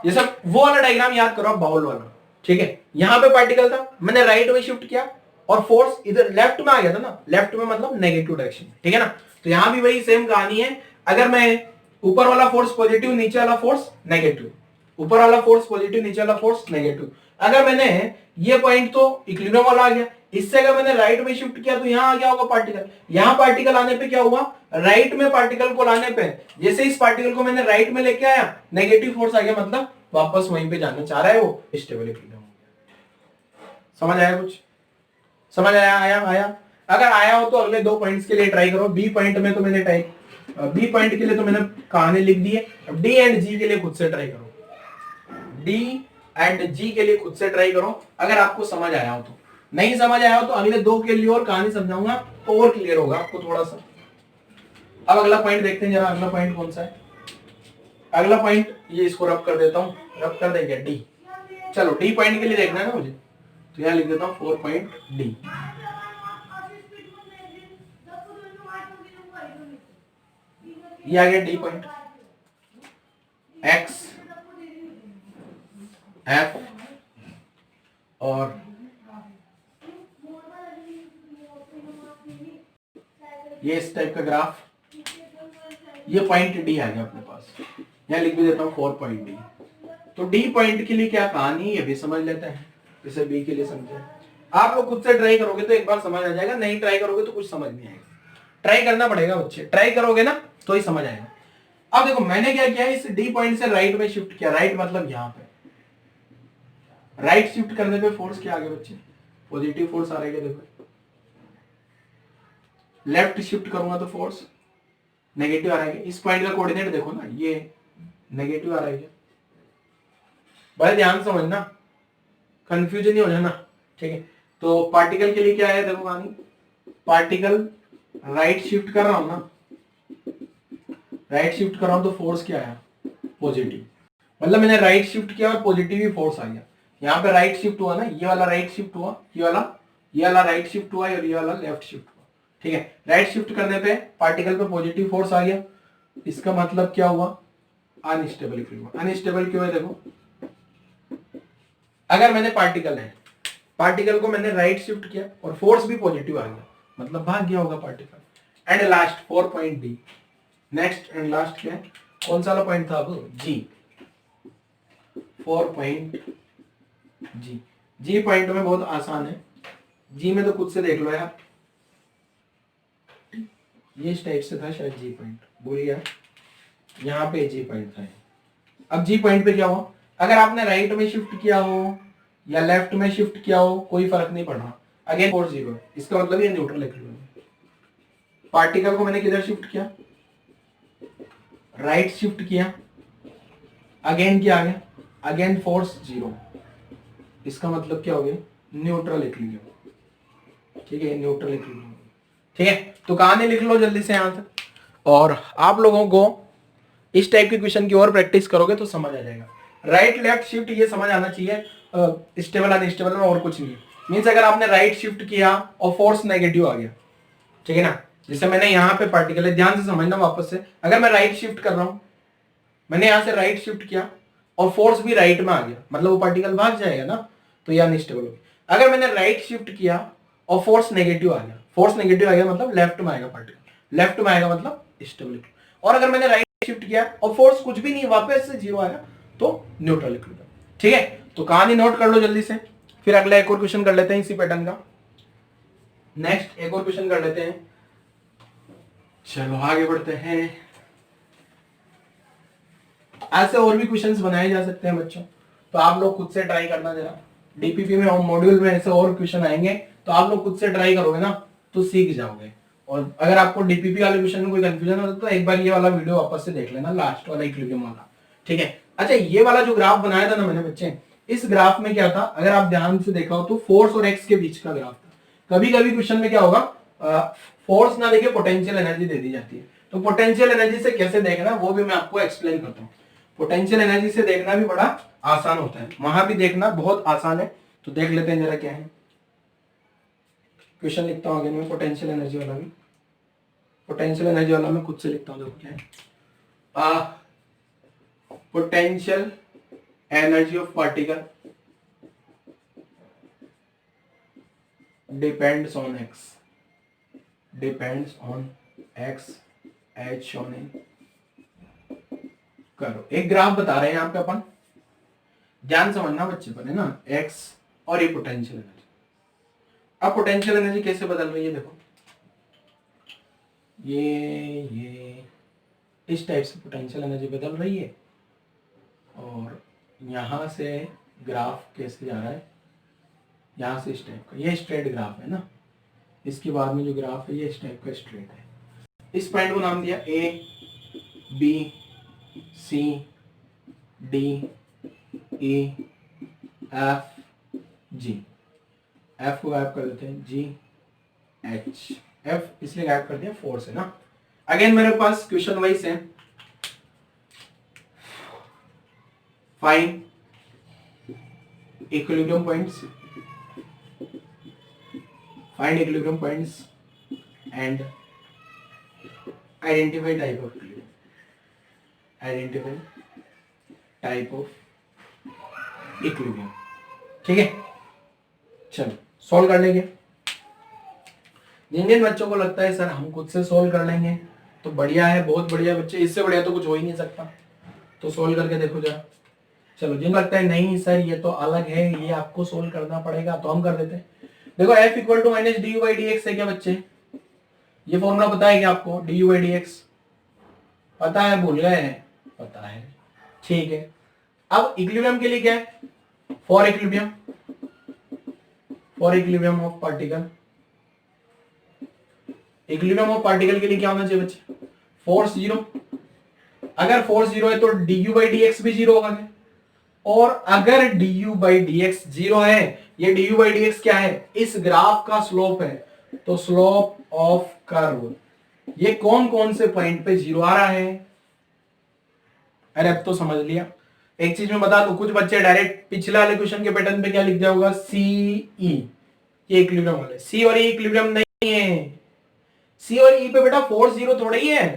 ये सब वो वाला डायग्राम याद करो, बाउल वाला, ठीक है। यहां पे पार्टिकल था, मैंने राइट में शिफ्ट किया और फोर्स इधर लेफ्ट में आ गया था ना, लेफ्ट में मतलब नेगेटिव डायरेक्शन, ठीक है ना। तो यहां भी वही सेम कहानी है, अगर मैं ऊपर वाला फोर्स पॉजिटिव, नीचे वाला फोर्स नेगेटिव, ऊपर वाला फोर्स पॉजिटिव, नीचे वाला फोर्स नेगेटिव। अगर मैंने ये पॉइंट तो इक्विलिब्रियम वाला आ गया, इससे अगर मैंने राइट में शिफ्ट किया तो यहां आ गया होगा पार्टिकल। यहां पार्टिकल आने पे क्या हुआ, राइट में पार्टिकल को लाने पे, जैसे इस पार्टिकल को मैंने राइट में लेके आया, नेगेटिव फोर्स आ गया, मतलब वापस वहीं पे जाना चाह रहा है वो, स्टेबल इक्विलिब्रियम। समझ आया कुछ, समझ आया। अगर आया हो तो अगले 2 पॉइंट्स के लिए ट्राई करो। बी पॉइंट में तो मैंने बी पॉइंट के लिए तो मैंने कहानी लिख दी है, अब डी एंड जी के लिए खुद से ट्राई करो, डी एंड जी के लिए खुद से ट्राई करो। अगर आपको समझ आया हो तो, नहीं समझ आया हो तो अगले 2 के लिए और कहानी समझाऊंगा तो और क्लियर होगा आपको थोड़ा सा। अब अगला पॉइंट देखते हैं जरा, अगला पॉइंट कौन सा है। अगला पॉइंट ये, इसको रब कर देता हूं, रब कर देंगे डी। चलो डी पॉइंट के लिए देखना है ना मुझे, तो यहां लिख देता हूं 4 पॉइंट डी। ये आ गया डी पॉइंट, एक्स, एफ और ये इस टाइप का ग्राफ, ये पॉइंट डी आ गया अपने पास। यहां लिख भी देता हूं 4 पॉइंट डी। तो डी पॉइंट के लिए क्या कहानी, ये भी समझ लेते हैं, जैसे बी के लिए समझे। आप लोग खुद से ट्राई करोगे तो एक बार समझ आ जाएगा, नहीं ट्राई करोगे तो कुछ समझ नहीं आएगा। ट्राई करना पड़ेगा बच्चे, ट्राई करोगे ना तो ही समझ आएगा। अब देखो मैंने क्या किया, इस डी पॉइंट से राइट में शिफ्ट किया, राइट मतलब यहां पे, राइट शिफ्ट करने पे फोर्स क्या आ गया बच्चे, पॉजिटिव फोर्स आ रहा है। देखो लेफ्ट शिफ्ट करूंगा तो फोर्स नेगेटिव आ रहा है। इस पॉइंट का कोऑर्डिनेट देखो ना, ये नेगेटिव आ रहा है, बड़े ध्यान समझना, कंफ्यूजन नहीं हो जाना, ठीक है। तो पार्टिकल के लिए क्या है, देखो कहानी, पार्टिकल राइट शिफ्ट कर रहा हूं ना, राइट शिफ्ट कर रहा हूं तो फोर्स क्या आया, पॉजिटिव। मतलब मैंने राइट शिफ्ट किया और पॉजिटिव ही फोर्स आ गया। यहाँ पे राइट शिफ्ट हुआ ना, ये वाला राइट शिफ्ट हुआ, ये वाला राइट शिफ्ट हुआ और ये वाला लेफ्ट शिफ्ट हुआ, ठीक है। राइट शिफ्ट करने पे पार्टिकल पे पॉजिटिव फोर्स आ गया, इसका मतलब क्या हुआ, अनस्टेबल इक्विलिब्रियम। अनस्टेबल क्यों है, देखो अगर मैंने पार्टिकल को मैंने राइट शिफ्ट किया और फोर्स भी पॉजिटिव आ गया, मतलब भाग गया होगा particle. And last 4 point D, next and last क्या है, कौन सा वाला पॉइंट था अब, जी। 4 पॉइंट जी पॉइंट में बहुत आसान है। जी में तो खुद से देख लो यार, ये इस टाइप से था शायद जी पॉइंट, भूल गया, यहाँ पे जी पॉइंट था। अब जी पॉइंट पे क्या हुआ, अगर आपने राइट में शिफ्ट किया हो या लेफ्ट में शिफ्ट किया हो कोई फर्क नहीं पड़ रहा। अगेन 4 0 इसका मतलब ये न्यूट्रल इक्विलिब्रियम। पार्टिकल को मैंने किधर शिफ्ट किया, राइट शिफ्ट किया, अगेन क्या आ गया, अगेन फोर्स 0, इसका मतलब क्या हो गया, न्यूट्रल इक्विलिब्रियम। ठीक है, न्यूट्रल इक्विलिब्रियम। ठीक है, तो कहानी लिख लो जल्दी से यहां तक। और आप लोगों को इस टाइप के क्वेश्चन की और प्रैक्टिस करोगे तो समझ आ जाएगा। राइट लेफ्ट शिफ्ट ये समझ आना चाहिए, स्टेबल अनस्टेबल में और कुछ नहीं। मीन्स अगर आपने राइट शिफ्ट किया और फोर्स नेगेटिव आ गया, ठीक है ना, जैसे मैंने यहाँ पे पार्टिकल है, ध्यान से समझना वापस से, अगर मैं राइट शिफ्ट कर रहा हूं, मैंने यहां से राइट शिफ्ट किया और फोर्स भी राइट में आ गया, मतलब वो पार्टिकल भाग जाएगा ना, तो ये अनस्टेबल हो गया। अगर मैंने राइट शिफ्ट किया और फोर्स नेगेटिव आ गया, फोर्स नेगेटिव आ गया मतलब लेफ्ट में आएगा पार्टिकल, लेफ्ट में आएगा मतलब स्टेबल। और अगर मैंने राइट शिफ्ट किया और फोर्स कुछ भी नहीं, वापस से 0 आया तो न्यूट्रल इक्विलिब्रियम। ठीक है, तो कहानी नोट कर लो जल्दी से, फिर अगला एक और क्वेश्चन कर लेते हैं इसी पैटर्न का। नेक्स्ट एक और क्वेश्चन कर लेते हैं, चलो आगे बढ़ते हैं। ऐसे और भी क्वेश्चंस बनाए जा सकते हैं बच्चों, तो आप लोग खुद से ट्राई करना जरा। डीपीपी में और मॉड्यूल में ऐसे और क्वेश्चन आएंगे, तो आप लोग खुद से ट्राई करोगे ना तो सीख जाओगे। और अगर आपको डीपीपी वाले क्वेश्चन में कोई कंफ्यूजन हो तो एक बार ये वाला वीडियो वापस से देख लेना, लास्ट वाला इक्विलिब्रियम वाला। ठीक है, अच्छा ये वाला जो ग्राफ बनाया था ना मैंने बच्चे, इस ग्राफ में क्या था, अगर आप ध्यान से देखा हो तो फोर्स और एक्स के बीच का ग्राफ था। कभी कभी क्वेश्चन में क्या होगा, फोर्स ना देके पोटेंशियल एनर्जी दे दी जाती है, तो पोटेंशियल एनर्जी से कैसे देखना वो भी मैं आपको एक्सप्लेन करता हूँ। पोटेंशियल एनर्जी से देखना भी बड़ा आसान होता है, वहां भी देखना बहुत आसान है। तो देख लेते हैं जरा क्या है, क्वेश्चन लिखता हूँ आगे मैं, पोटेंशियल एनर्जी वाला भी, पोटेंशियल एनर्जी वाला मैं खुद से लिखता हूँ, देखो क्या है, potential energy of particle depends on x, depends on x as shown in. करो, एक ग्राफ बता रहे हैं यहाँ पे अपन, ध्यान समझना बच्चे पर, है ना, एक्स और ये पोटेंशियल एनर्जी। अब पोटेंशियल एनर्जी कैसे बदल रही है, देखो ये इस टाइप से पोटेंशियल एनर्जी बदल रही है, और यहां से ग्राफ कैसे जा रहा है, यहां से इस टाइप का, ये स्ट्रेट ग्राफ है ना, इसके बाद में जो ग्राफ है ये इस टाइप का स्ट्रेट है। इस पॉइंट को नाम दिया A B C D E F G, F को गायब कर देते हैं, जी एच, एफ इसलिए गायब कर दिया, फोर्स है ना। अगेन मेरे पास क्वेश्चन वाइज है, find equilibrium points, find equilibrium points and identify type of equilibrium, identify type of equilibrium. ठीक है, चलो सॉल्व कर लेंगे। जिन जिन बच्चों को लगता है सर हम खुद से सॉल्व कर लेंगे तो बढ़िया है, बहुत बढ़िया बच्चे, इससे बढ़िया तो कुछ हो ही नहीं सकता, तो सॉल्व करके देखो जरा। चलो, जिन लगता है नहीं सर ये तो अलग है, ये आपको सॉल्व करना पड़ेगा, तो हम कर देते हैं। देखो F equal to minus d u by d x है क्या बच्चे, ये फॉर्मूला पता है क्या आपको, d u by d x पता है, भूल गए हैं, पता है, ठीक है। अब इक्विलिब्रियम के लिए क्या है, for equilibrium, for equilibrium of particle, equilibrium of particle के लिए क्या होना चाहिए बच्चे, फोर्स 0। अगर फोर्स 0 है तो d u by d x भी 0 होगा क्या, और अगर D u by d x 0 है, ये D u by d x क्या है, इस ग्राफ का स्लोप है, तो स्लोप ऑफ कर्व, ये कौन कौन से पॉइंट पे 0 आ रहा है। अरे अब तो समझ लिया। एक चीज मैं बता दूं, कुछ बच्चे डायरेक्ट पिछले वाले क्वेश्चन के पैटर्न पे क्या लिख दिया होगा, सी ई, ये इक्विलिब्रियम वाले, सी और ई इक्विलिब्रियम नहीं है, सी और ई पे बेटा फोर्स 0 थोड़ा ही है।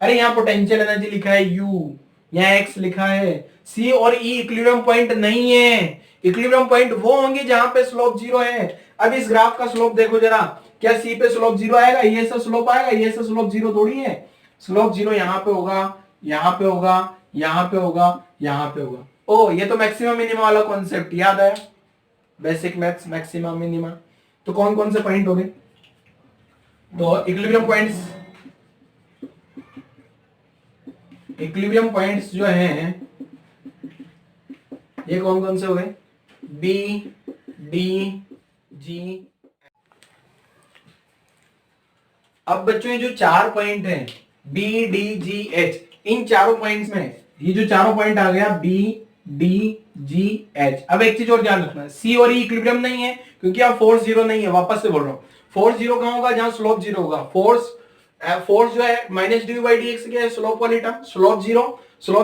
अरे यहाँ पोटेंशियल एनर्जी लिखा है U, यहाँ X लिखा है, C और E इक्विलिब्रियम पॉइंट नहीं है। इक्विलिब्रियम पॉइंट वो होंगे जहां पे स्लोप 0 है। अब इस ग्राफ का स्लोप देखो जरा, क्या C पे स्लोप 0 आएगा, ये से स्लोप आएगा, ये से स्लोप 0 थोड़ी है। स्लोप 0 यहाँ पे होगा, यहाँ पे होगा, यहाँ पे होगा, यहाँ पे होगा, ओ ये तो मैक्सिमम मिनिमा वाला कॉन्सेप्ट याद आया, बेसिक मैथ्स मैक्सिमा मिनिमा। तो कौन कौन से पॉइंट हो गए? तो इक्विलिब्रियम पॉइंट्स जो हैं ये कौन कौन से हो गए? बी, डी, जी। अब बच्चों ये जो 4 पॉइंट हैं बी, डी, जी, एच, इन चारों पॉइंट्स में ये जो चारों पॉइंट आ गया बी, डी, जी, एच। अब एक चीज और ध्यान रखना, सी और ई इक्विलिब्रियम नहीं है क्योंकि अब फोर्स जीरो नहीं है। वापस से बोल रहा हूं, फोर्स जीरो कहां होगा? जहां स्लोप जीरो होगा। फोर्स जो है minus D by d x क्या है? स्लोप वाली टर्म, स्लोप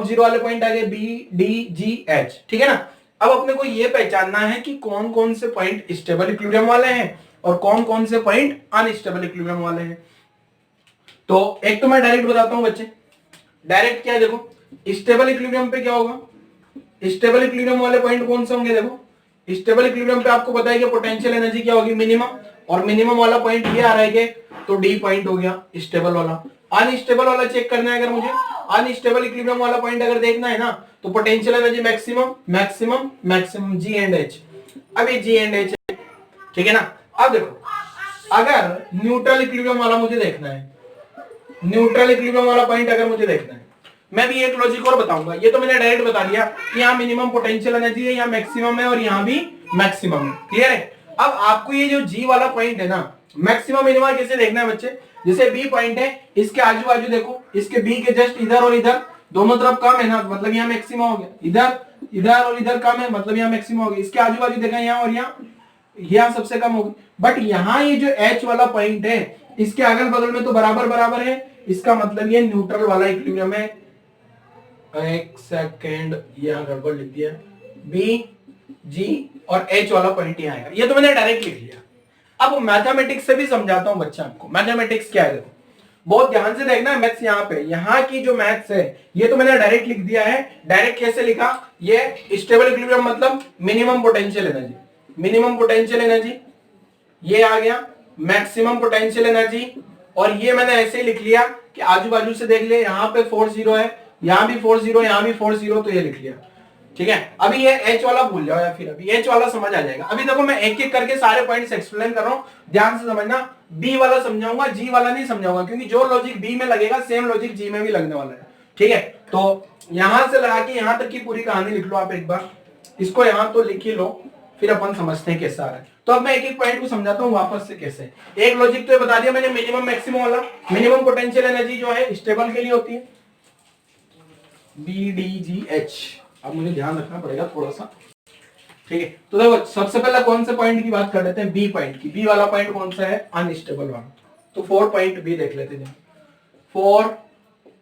जीरो वाले पॉइंट आ गए बी, डी, जी, एच। ठीक है ना? अब अपने को ये पहचानना है कि कौन कौन से पॉइंट स्टेबल इक्विलिब्रियम वाले हैं और कौन कौन से पॉइंट अनस्टेबल इक्विलिब्रियम वाले हैं। तो एक तो मैं डायरेक्ट बताता हूं बच्चे, डायरेक्ट क्या है देखो, स्टेबल इक्विलिब्रियम पे क्या होगा? स्टेबल इक्विलिब्रियम वाले पॉइंट कौन से होंगे? देखो स्टेबल इक्विलिब्रियम पे आपको पता है कि पोटेंशियल एनर्जी क्या होगी? मिनिमम। और मिनिमम वाला पॉइंट ये आ रहा है कि तो डी पॉइंट हो गया स्टेबल वाला। अनस्टेबल वाला चेक करना है अगर मुझे, अनस्टेबल इक्विलिब्रियम वाला पॉइंट अगर देखना है ना, तो potential energy maximum maximum maximum G and H. अब ये जी एंड एच है, ठीक है ना? अब देखो अगर न्यूट्रल इक्विलिब्रियम वाला मुझे देखना है, न्यूट्रल इक्विलिब्रियम वाला पॉइंट अगर मुझे देखना है, मैं भी एक लॉजिक और बताऊंगा। ये तो मैंने डायरेक्ट बता दिया कि यहाँ मिनिमम पोटेंशियल एनर्जी है, यहाँ मैक्सिमम है और यहाँ भी मैक्सिमम है। क्लियर है? अब आपको ये जो जी वाला पॉइंट है ना, मैक्सिमम मिनिमम कैसे देखना है बच्चे? जैसे बी पॉइंट है, इसके आजू बाजू देखो, इसके बी के जस्ट इधर और इधर दोनों तरफ कम है ना, मतलब यहाँ मैक्सिमम हो गया। इधर और इधर कम है, मतलब यहाँ मैक्सिमम हो गया। इसके आजू बाजू देखा यहाँ और यहाँ सबसे कम होगी। बट यहाँ ये जो एच वाला पॉइंट है, इसके अगल बगल में तो बराबर बराबर है, इसका मतलब ये न्यूट्रल वाला इक्विलिब्रियम है। एक सेकेंड, यहाँ गड़बड़ लिख दिया, बी, जी और एच वाला पॉइंट यहाँ आएगा। ये तो मैंने डायरेक्ट लिख लिया। अब मैथमेटिक्स से भी समझाता हूं बच्चा आपको, मैथमेटिक्स क्या है देखो, बहुत ध्यान से देखना है। मैथ्स यहाँ पे, यहाँ की जो मैथ्स है ये तो मैंने डायरेक्ट लिख दिया है। डायरेक्ट कैसे लिखा? ये स्टेबल इक्विलिब्रियम मतलब minimum potential energy, minimum potential energy ये आ गया, मैक्सिमम पोटेंशियल एनर्जी। और ये मैंने ऐसे ही लिख लिया कि आजू बाजू से देख लिया, यहाँ पे फोर्स जीरो है, यहाँ भी फोर्स जीरो, यहाँ भी फोर्स जीरो, तो ये लिख लिया। ठीक है? अभी ये एच वाला भूल जाओ या फिर अभी एच वाला समझ आ जाएगा। अभी देखो मैं एक एक करके सारे पॉइंट्स एक्सप्लेन कर रहा हूं, ध्यान से समझना। बी वाला समझाऊंगा, जी वाला नहीं समझाऊंगा, क्योंकि जो लॉजिक बी में लगेगा सेम लॉजिक जी में भी लगने वाला है। ठीक है? तो यहां से लगा के यहां तक की पूरी कहानी लिख लो आप एक बार, इसको यहां तो लिख ही लो, फिर अपन समझते हैं कैसा आ रहा है। तो अब मैं एक एक पॉइंट को समझाता हूँ वापस से कैसे। एक लॉजिक तो ये बता दिया मैंने, मिनिमम मैक्सिमम वाला। मिनिमम पोटेंशियल एनर्जी जो है स्टेबल के लिए होती है बी, डी, जी, एच। अब मुझे ध्यान रखना पड़ेगा थोड़ा सा। ठीक है? तो देखो सबसे पहले कौन से पॉइंट की बात कर लेते हैं? बी पॉइंट की। बी वाला पॉइंट कौन सा है? अनस्टेबल वाला। तो 4 पॉइंट बी देख लेते हैं। 4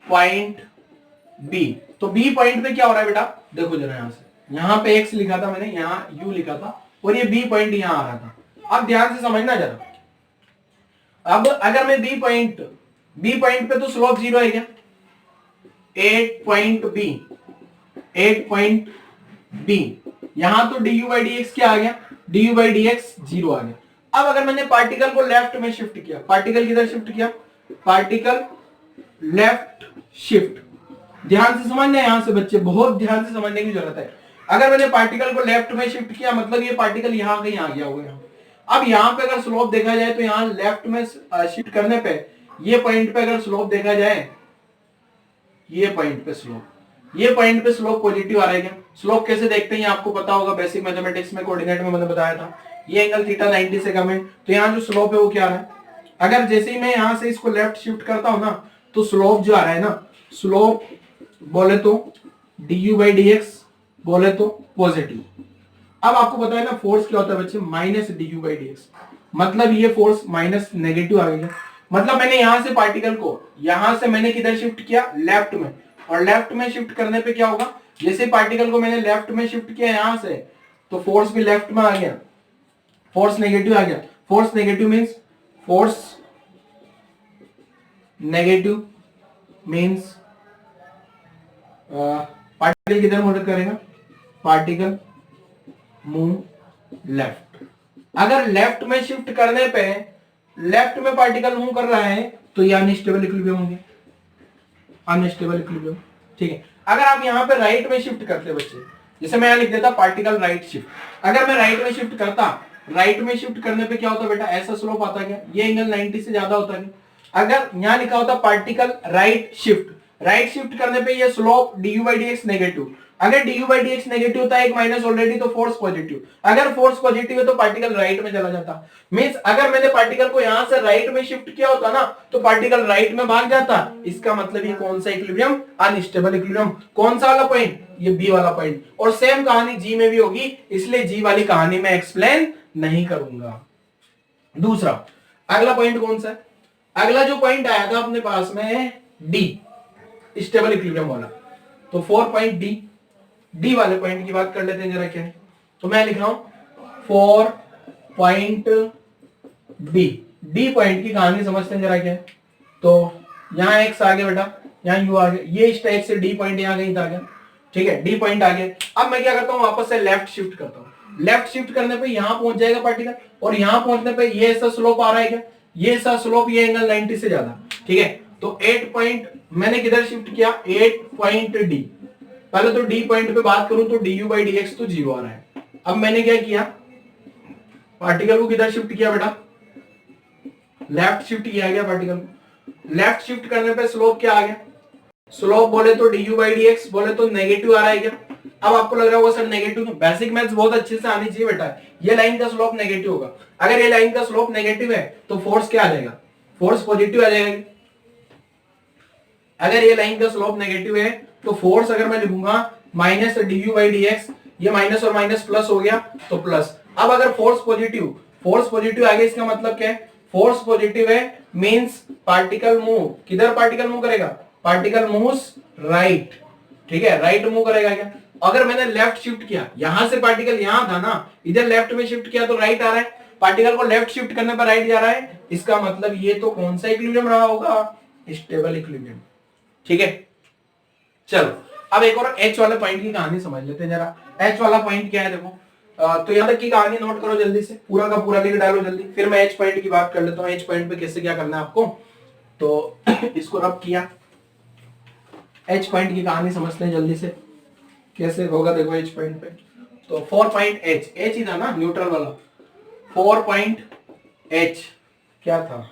पॉइंट बी। तो बी पॉइंट पे क्या हो रहा है बेटा? देखो जरा यहां से, यहां पे एक्स लिखा था मैंने, यहां यू लिखा था और ये बी पॉइंट यहां आ रहा था। अब ध्यान से समझना जरा। अब अगर मैं बी पॉइंट पे तो स्लोप जीरो है क्या? 8 पॉइंट बी, 8 पॉइंट बी, यहां तो d u by d x क्या आ गया? D u by d x zero आ गया। अब अगर मैंने पार्टिकल को लेफ्ट में शिफ्ट किया, पार्टिकल किधर शिफ्ट किया? Particle left shift. ध्यान से समझना यहां से बच्चे, बहुत ध्यान से समझने की जरूरत है। अगर मैंने पार्टिकल को लेफ्ट में शिफ्ट किया मतलब ये पार्टिकल यहां कहीं आ गया होगा। अब यहां पे अगर स्लोप देखा जाए तो यहां लेफ्ट में शिफ्ट करने पे ये पॉइंट पे अगर स्लोप देखा जाए, ये पॉइंट पे स्लोप पॉजिटिव आ रहा है क्या? स्लोप कैसे देखते हैं आपको पता होगा, बेसिक मैथमेटिक्स में कोऑर्डिनेट में मैंने बताया था। ये एंगल थीटा 90 से कम है, तो यहाँ जो स्लोप है वो क्या आ रहा है? अगर जैसे ही मैं यहां से इसको लेफ्ट शिफ्ट करता हूं ना, तो स्लोप जो आ रहा है ना, स्लोप बोले तो d u by d x, बोले तो पॉजिटिव। अब आपको पता है ना फोर्स क्या होता है बच्चे? Minus d u by d x. मतलब ये फोर्स माइनस नेगेटिव आ गया। मतलब मैंने यहां से पार्टिकल को, यहां से मैंने किधर शिफ्ट किया? लेफ्ट में। और लेफ्ट में शिफ्ट करने पे क्या होगा? जैसे पार्टिकल को मैंने लेफ्ट में शिफ्ट किया यहां से, तो फोर्स भी लेफ्ट में आ गया, फोर्स नेगेटिव आ गया। फोर्स नेगेटिव मींस पार्टिकल किधर मूव करेगा? Particle move left. अगर लेफ्ट में शिफ्ट करने पे लेफ्ट में पार्टिकल मूव कर रहा है तो ये अनस्टेबल इक्विलिब्रियम होंगे, अनस्टेबल इक्विलिब्रियम। ठीक है? अगर आप यहां पे राइट में शिफ्ट करते बच्चे, जैसे मैं यहाँ लिख देता पार्टिकल राइट शिफ्ट, अगर मैं राइट में शिफ्ट करता, राइट में शिफ्ट करने पे क्या होता बेटा, ऐसा स्लोप आता क्या, ये एंगल 90 से ज्यादा होता है। अगर यहाँ लिखा होता particle right shift, right shift करने पे ये slope du by dx negative, अगर du by dx नेगेटिव होता है, एक माइनस ऑलरेडी, तो फोर्स पॉजिटिव, अगर फोर्स पॉजिटिव है तो पार्टिकल राइट में चला जाता। मींस अगर मैंने पार्टिकल को यहां से राइट में शिफ्ट किया होता ना, तो पार्टिकल राइट में भाग जाता। इसका मतलब ये कौन सा इक्विलिब्रियम, अनस्टेबल इक्विलिब्रियम। कौन सा वाला पॉइंट, ये बी वाला पॉइंट। और सेम कहानी जी में भी होगी, इसलिए जी वाली कहानी मैं एक्सप्लेन नहीं करूंगा। दूसरा अगला पॉइंट कौन सा है, अगला जो पॉइंट आया था अपने पास में डी, स्टेबल इक्विलिब्रियम वाला। तो 4 पॉइंट डी, डी वाले पॉइंट की बात कर लेते हैं जरा क्या है। तो मैं लिख रहा हूं 4 पॉइंट डी, डी पॉइंट की कहानी समझते हैं जरा क्या है। तो यहां एक्स आ गया बेटा, यहां यू आ गया, ये इस टाइप से डी पॉइंट यहां कहीं आ गया, ठीक है, डी पॉइंट आ गया। अब मैं क्या करता हूं, वापस से लेफ्ट शिफ्ट करता हूं। लेफ्ट शिफ्ट करने पे यहां पहुंच जाएगा पार्टिकल, और यहां पहुंचने पे ये ऐसा स्लोप आ रहा है क्या, ये ऐसा स्लोप, ये एंगल 90 से ज्यादा, ठीक है। तो 8 पॉइंट मैंने किधर शिफ्ट किया, 8 पॉइंट डी। पहले तो डी पॉइंट पे बात करूं तो du by dx तो 0 आ रहा है। अब मैंने क्या किया, पार्टिकल को किधर शिफ्ट किया बेटा, लेफ्ट शिफ्ट किया गया पार्टिकल को। लेफ्ट शिफ्ट करने पे स्लोप क्या आ गया, स्लोप बोले तो du by dx, बोले तो नेगेटिव आ रहा है क्या। अब आपको लग रहा होगा सर नेगेटिव, बेसिक मैथ्स बहुत अच्छे से आनी चाहिए बेटा। ये लाइन का स्लोप नेगेटिव होगा, अगर ये लाइन का स्लोप नेगेटिव है तो फोर्स क्या आ जाएगा, फोर्स पॉजिटिव आ जाएगा। अगर ये लाइन का स्लोप नेगेटिव है तो फोर्स अगर मैं लिखूंगा माइनस du by dx, ये माइनस और माइनस प्लस हो गया तो प्लस। अब अगर फोर्स पॉजिटिव, फोर्स पॉजिटिव आगे, इसका मतलब क्या है, फोर्स पॉजिटिव है मींस पार्टिकल मूव, किधर पार्टिकल मूव करेगा, पार्टिकल मूव्स राइट, ठीक है, राइट मूव करेगा क्या। अगर मैंने लेफ्ट शिफ्ट किया, यहां से पार्टिकल यहां था ना, इधर लेफ्ट में शिफ्ट किया तो राइट आ रहा है, पार्टिकल को लेफ्ट शिफ्ट करने पर राइट जा रहा है। इसका मतलब ये तो कौन सा इक्विलिब्रियम रहा होगा, स्टेबल इक्विलिब्रियम, ठीक है। चलो अब एक और एच वाले पॉइंट की कहानी समझ लेते हैं जरा। एच वाला पॉइंट क्या है देखो, तो यहां तक की कहानी नोट करो जल्दी से, पूरा का पूरा लिख डालो जल्दी, फिर मैं एच पॉइंट की बात कर लेता हूं। एच पॉइंट पे कैसे क्या करना है आपको, तो इसको रब किया, एच पॉइंट की कहानी समझते हैं जल्दी से कैसे होगा। देखो एच पॉइंट पे तो 4 पॉइंट एच, एच ही था ना न्यूट्रल वाला, 4 पॉइंट एच क्या था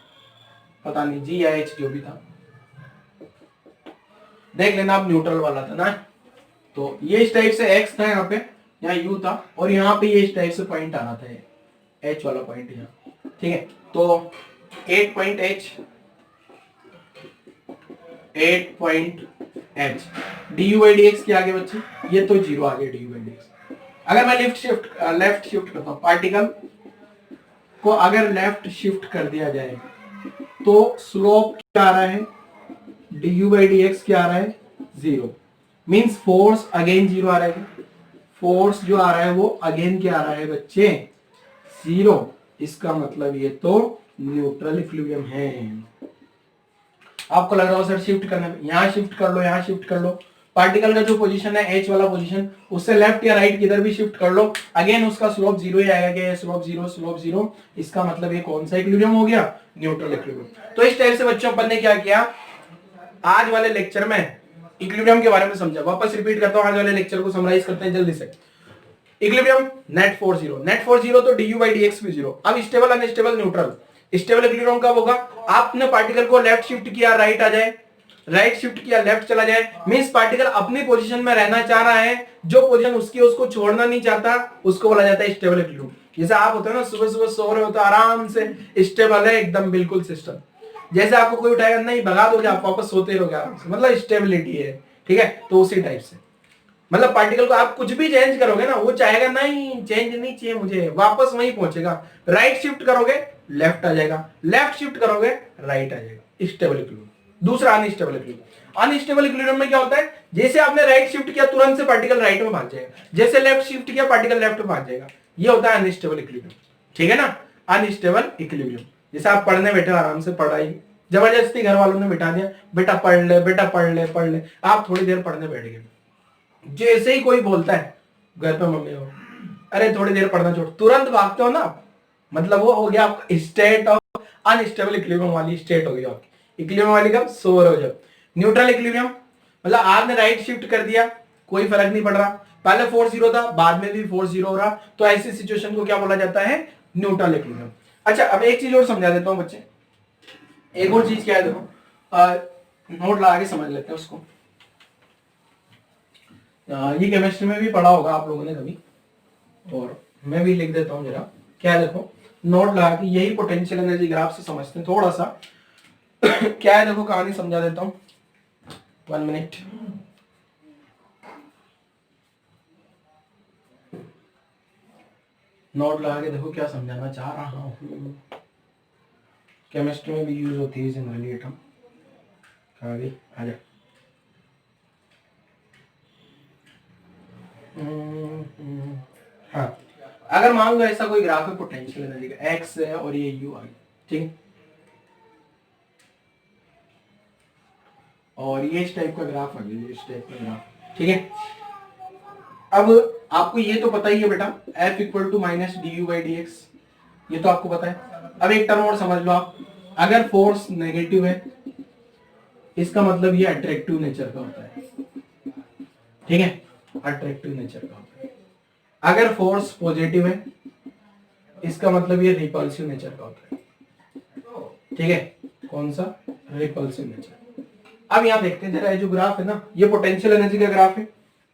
पता नहीं, जी या एच जो भी था, देख लेना आप, न्यूट्रल वाला था ना। तो ये इस टाइप से एक्स था, यहाँ पे यहाँ यू था, और यहाँ पे ये इस टाइप से पॉइंट आना था, एच वाला पॉइंट यहाँ, ठीक है। तो 8 point H, 8 point H, du by dx क्या आगे बच्चे, ये तो 0 आ गया du by dx। अगर मैं लेफ्ट शिफ्ट करता हूँ, पार्टिकल को अगर लेफ्ट शिफ्ट कर दिया जाए तो स्लोप क्या आ रहा है, du by dx क्या आ रहा है, 0, मींस फोर्स अगेन 0 आ रहा है। फोर्स जो आ रहा है वो अगेन क्या आ रहा है बच्चे, 0। इसका मतलब ये तो न्यूट्रल इक्विलिब्रियम है। आपको लग रहा हो सर शिफ्ट करने में, यहां शिफ्ट कर लो, यहां शिफ्ट कर लो, पार्टिकल का जो पोजीशन है एच वाला पोजीशन, उससे लेफ्ट या राइट किधर भी शिफ्ट कर लो, अगेन उसका स्लोप 0 ही आएगा। क्या स्लोप 0, स्लोप 0, इसका मतलब ये कौन सा इक्विलिब्रियम हो गया, न्यूट्रल इक्विलिब्रियम। तो इस टाइप से बच्चों अपन ने क्या किया, आज वाले लेक्चर में इक्विलिब्रियम के बारे में समझा। वापस रिपीट करता हूं, आज वाले लेक्चर को समराइज करते हैं जल्दी से। Equilibrium net force 0, net force 0 तो du by dx भी 0। अब stable unstable neutral, stable equilibrium कब होगा, आपने पार्टिकल को लेफ्ट शिफ्ट किया राइट आ जाए, राइट शिफ्ट किया लेफ्ट चला जाए, मींस पार्टिकल अपनी पोजीशन में रहना चाह रहा है, जो पोजीशन उसकी उसको छोड़ना नहीं चाहता, उसको बोला जाता है स्टेबल इक्विलिब्रियम। जैसे आप होते हैं ना, सुबह सुबह सो रहे होते आराम से, स्टेबल है एकदम बिल्कुल सिस्टम, जैसे आपको कोई उठाएगा नहीं भगा दोगे, आप वापस सोते रहोगे आराम से, मतलब स्टेबिलिटी है, ठीक है। तो उसी टाइप से मतलब पार्टिकल को आप कुछ भी चेंज करोगे ना, वो चाहेगा नहीं चेंज नहीं चाहिए मुझे, वापस वहीं पहुंचेगा। राइट शिफ्ट करोगे लेफ्ट आ जाएगा, लेफ्ट शिफ्ट करोगे राइट आ जाएगा, स्टेबल इक्विलिब्रियम। दूसरा अनस्टेबल इक्विलिब्रियम, अनस्टेबल इक्विलिब्रियम में क्या होता है, जैसे आपने राइट शिफ्ट किया तुरंत से पार्टिकल राइट में भाग जाएगा, जैसे लेफ्ट शिफ्ट किया पार्टिकल लेफ्ट में भाग जाएगा, ये होता है अनस्टेबल इक्विलिब्रियम, ठीक है ना। अनस्टेबल इक्विलिब्रियम, जैसे आप पढ़ने बैठे आराम से, पढ़ाई जबरदस्ती घर वालों ने बिठा दिया, बेटा पढ़ ले, बेटा पढ़ ले, पढ़ ले, आप थोड़ी देर पढ़ने बैठ गए, जैसे ही कोई बोलता है घर पे मम्मी हो, अरे थोड़ी देर पढ़ना छोड़, तुरंत भागते हो ना, मतलब वो हो गया आपका स्टेट ऑफ अनस्टेबल इक्विलिब्रियम वाली स्टेट हो गई आपकी। इक्विलिब्रियम वाली कब, सो रहे हो जब। न्यूट्रल इक्विलिब्रियम मतलब आपने राइट शिफ्ट कर दिया, कोई फर्क नहीं पड़ रहा, पहले फोर्स जीरो था, बाद में भी फोर्स जीरो हो रहा, तो ऐसी सिचुएशन को क्या बोला जाता है, न्यूट्रल इक्विलिब्रियम। अच्छा अब एक चीज और समझा देता हूं बच्चे, एक और चीज क्या है, देखो नोट लगा के समझ लेते हैं उसको। ये केमिस्ट्री में भी पढ़ा होगा आप लोगों ने कभी, और मैं भी लिख देता हूं जरा। क्या है, देखो नोट लगा के, यही पोटेंशियल एनर्जी ग्राफ से समझते हैं थोड़ा सा। क्या है देखो, कहानी समझा देता हूं, 1 मिनट। नोट लगा के देखो क्या समझाना चाह रहा हूं। केमिस्ट्री में भी यूज होती है जनरली एटम। आगे आ जा। हाँ, अगर मान लो ऐसा कोई ग्राफ है पोटेंशियल एनर्जी का, एक्स है और ये यू आ गया, ठीक है, और ये इस टाइप का ग्राफ आ गया, इस टाइप का ग्राफ, ठीक है। अब आपको ये तो पता ही है बेटा, F equal to minus d u by d x, ये तो आपको पता है। अब एक टर्म और समझ लो आप, अगर फोर्स नेगेटिव है इसका मतलब ये अट्रैक्टिव नेचर का होता है, ठीक है, अट्रैक्टिव नेचर का होता है। अगर फोर्स पॉजिटिव है इसका मतलब ये रिपल्सिव नेचर का होता है, ठीक है, कौन सा, रिपल्सिव नेचर। अब यहां देखते हैं जरा, ये जो ग्राफ है ना, ये पोटेंशियल एनर्जी का ग्राफ है,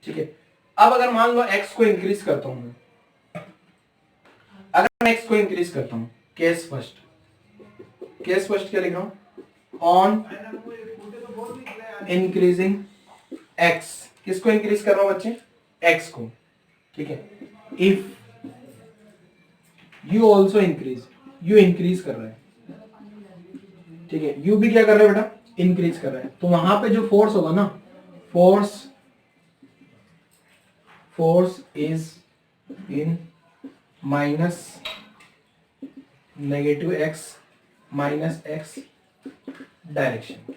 ठीक है। अब अगर मान लो x को इंक्रीज करता हूं मैं, अगर मैं x को इंक्रीज करता हूं, केस फर्स्ट क्या लिख रहा हूं, ऑन इंक्रीजिंग x, किसको इंक्रीज कर रहा हूं बच्चे, x को, ठीक है। If you also increase, you increase कर रहा है, ठीक है, यू भी क्या कर रहा है बेटा, इंक्रीज कर रहा है, तो वहां पे जो फोर्स होगा ना, force is in minus negative x minus x direction,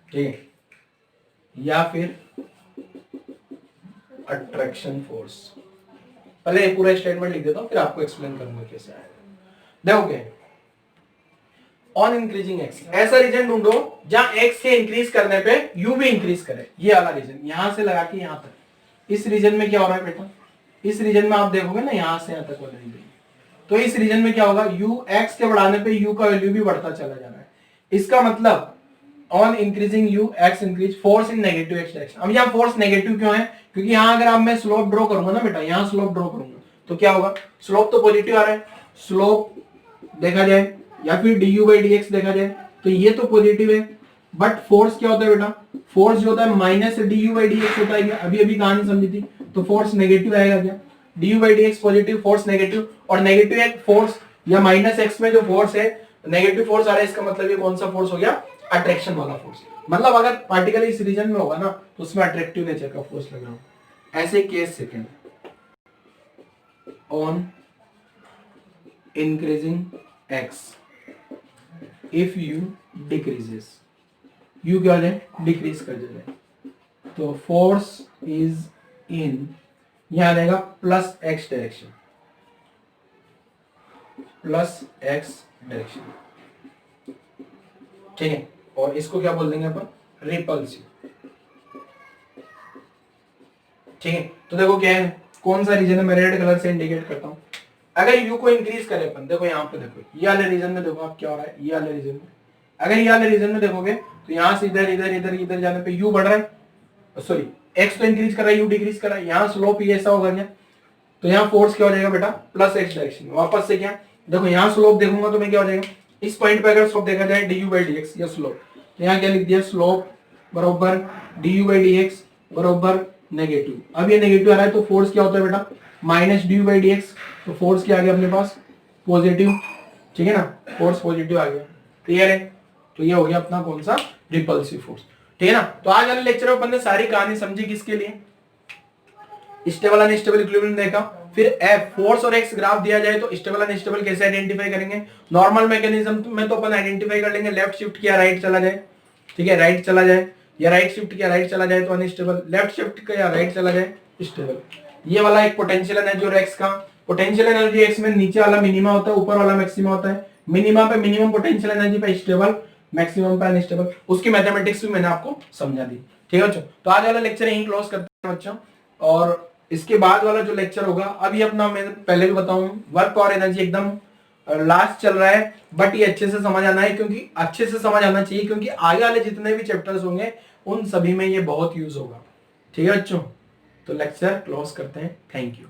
ठीक है, या फिर अट्रैक्शन फोर्स। पहले पूरा स्टेटमेंट लिख देता हूं, फिर आपको एक्सप्लेन करूंगा कैसे आएगा। देखोगे, ऑन इंक्रीजिंग x, ऐसा रीजन ढूंढो जहां x के इंक्रीज करने पे u भी इंक्रीज करे, ये वाला रीजन, यहां से लगा के यहां तक। इस रीजन में क्या हो रहा है बेटा, इस रीजन में आप देखोगे ना, यहां से यहां तक वाला रीजन, तो इस रीजन में क्या होगा, u x के बढ़ाने पे u का वैल्यू भी बढ़ता चला जा रहा है। इसका मतलब on increasing u x increase force in negative x direction. अब यहाँ फोर्स नेगेटिव क्यों है, क्योंकि यहाँ अगर आप मैं स्लोप ड्रॉ करूंगा ना बेटा, यहाँ स्लोप ड्रॉ करूंगा तो क्या होगा, स्लोप तो पॉजिटिव आ रहा है, स्लोप देखा जाए या फिर du बाई डी एक्स देखा जाए तो ये तो पॉजिटिव है, बट फोर्स क्या होता है बेटा, फोर्स जो होता है minus du by d x होता है, अभी अभी कहानी समझी थी, तो फोर्स नेगेटिव आएगा क्या, du by d x positive, force negative, और नेगेटिव एक फोर्स या माइनस x में जो फोर्स है, नेगेटिव फोर्स आ रहा है, इसका मतलब ये कौन सा फोर्स हो गया, अट्रैक्शन वाला फोर्स। मतलब अगर पार्टिकल इस रीजन में होगा ना तो उसमें अट्रैक्टिव नेचर का फोर्स लग रहा होगा। ऐसे case second, on increasing x if u decreases, u क्या हो जाए, डिक्रीज कर जाए, तो फोर्स इज इन, यहां रहेगा plus x direction, plus x direction, ठीक है, और इसको क्या बोल देंगे अपन, रिपल्सिव, ठीक है। तो देखो क्या है, कौन सा रीजन है, मैं रेड कलर से इंडिकेट करता हूं। अगर यू को इंक्रीज करें अपन, देखो यहाँ पे देखो, ये वाले रीजन में देखो आप क्या हो रहा है, ये वाले रीजन में, अगर ये वाले रीजन में देखोगे तो यहाँ से इधर इधर इधर इधर जाने पे यू बढ़ रहा है, सॉरी एक्स तो इंक्रीज कर रहा है, यू डिक्रीज कर रहा है, यहाँ स्लोप ये ऐसा होगा क्या, तो यहाँ फोर्स क्या हो जाएगा बेटा, प्लस एक्स डायरेक्शन में। वापस से क्या, देखो यहाँ स्लोप देखूंगा तो मैं क्या हो जाएगा, इस पॉइंट पे अगर स्लोप देखा जाए D u by d x, या स्लोप, तो यहाँ क्या लिख दिया, स्लोप बरोबर D u by d x बरोबर नेगेटिव। अब ये नेगेटिव आ रहा है तो फोर्स क्या होता है बेटा, minus d u by d x, तो फोर्स क्या आ गया अपने पास, पॉजिटिव, ठीक है ना, फोर्स पॉजिटिव आ गया, क्लियर है। तो ये हो गया अपना कौन सा, रिपल्सिव फोर्स, ठीक है ना। तो आज वाले लेक्चर में अपन ने सारी कहानी समझी, किसके लिए, स्टेबल अनस्टेबल इक्विलिब्रियम देखा, फिर एफ फोर्स और एक्स ग्राफ दिया जाए तो स्टेबल अनस्टेबल कैसे आइडेंटिफाई करेंगे, नॉर्मल मैकेनिज्म में तो अपन आइडेंटिफाई कर लेंगे, लेफ्ट शिफ्ट किया राइट चला जाए, ठीक है, राइट चला जाए, या राइट शिफ्ट किया राइट चला जाए तो अनस्टेबल, लेफ्ट शिफ्ट किया राइट चला जाए स्टेबल। ये वाला एक पोटेंशियल एनर्जी और एक्स का, पोटेंशियल एनर्जी एक्स में नीचे वाला मिनिमा होता है, ऊपर वाला मैक्सिमा होता है, मिनिमा पे मिनिमम पोटेंशियल एनर्जी पे स्टेबल, मैक्सिमम पे अनस्टेबल, उसकी मैथमेटिक्स भी मैंने आपको समझा दी, ठीक है बच्चों। तो आज वाला लेक्चर यहीं क्लोज करते हैं बच्चों, और इसके बाद वाला जो लेक्चर होगा, अभी अपना मैं पहले भी बताऊं, वर्क पावर एनर्जी एकदम लास्ट चल रहा है, बट ये अच्छे से समझ आना है, क्योंकि अच्छे से समझ आना चाहिए, क्योंकि आगे वाले जितने भी चैप्टर्स होंगे उन सभी में ये बहुत यूज होगा। ठीक है बच्चों, तो लेक्चर क्लोज करते हैं। Thank you.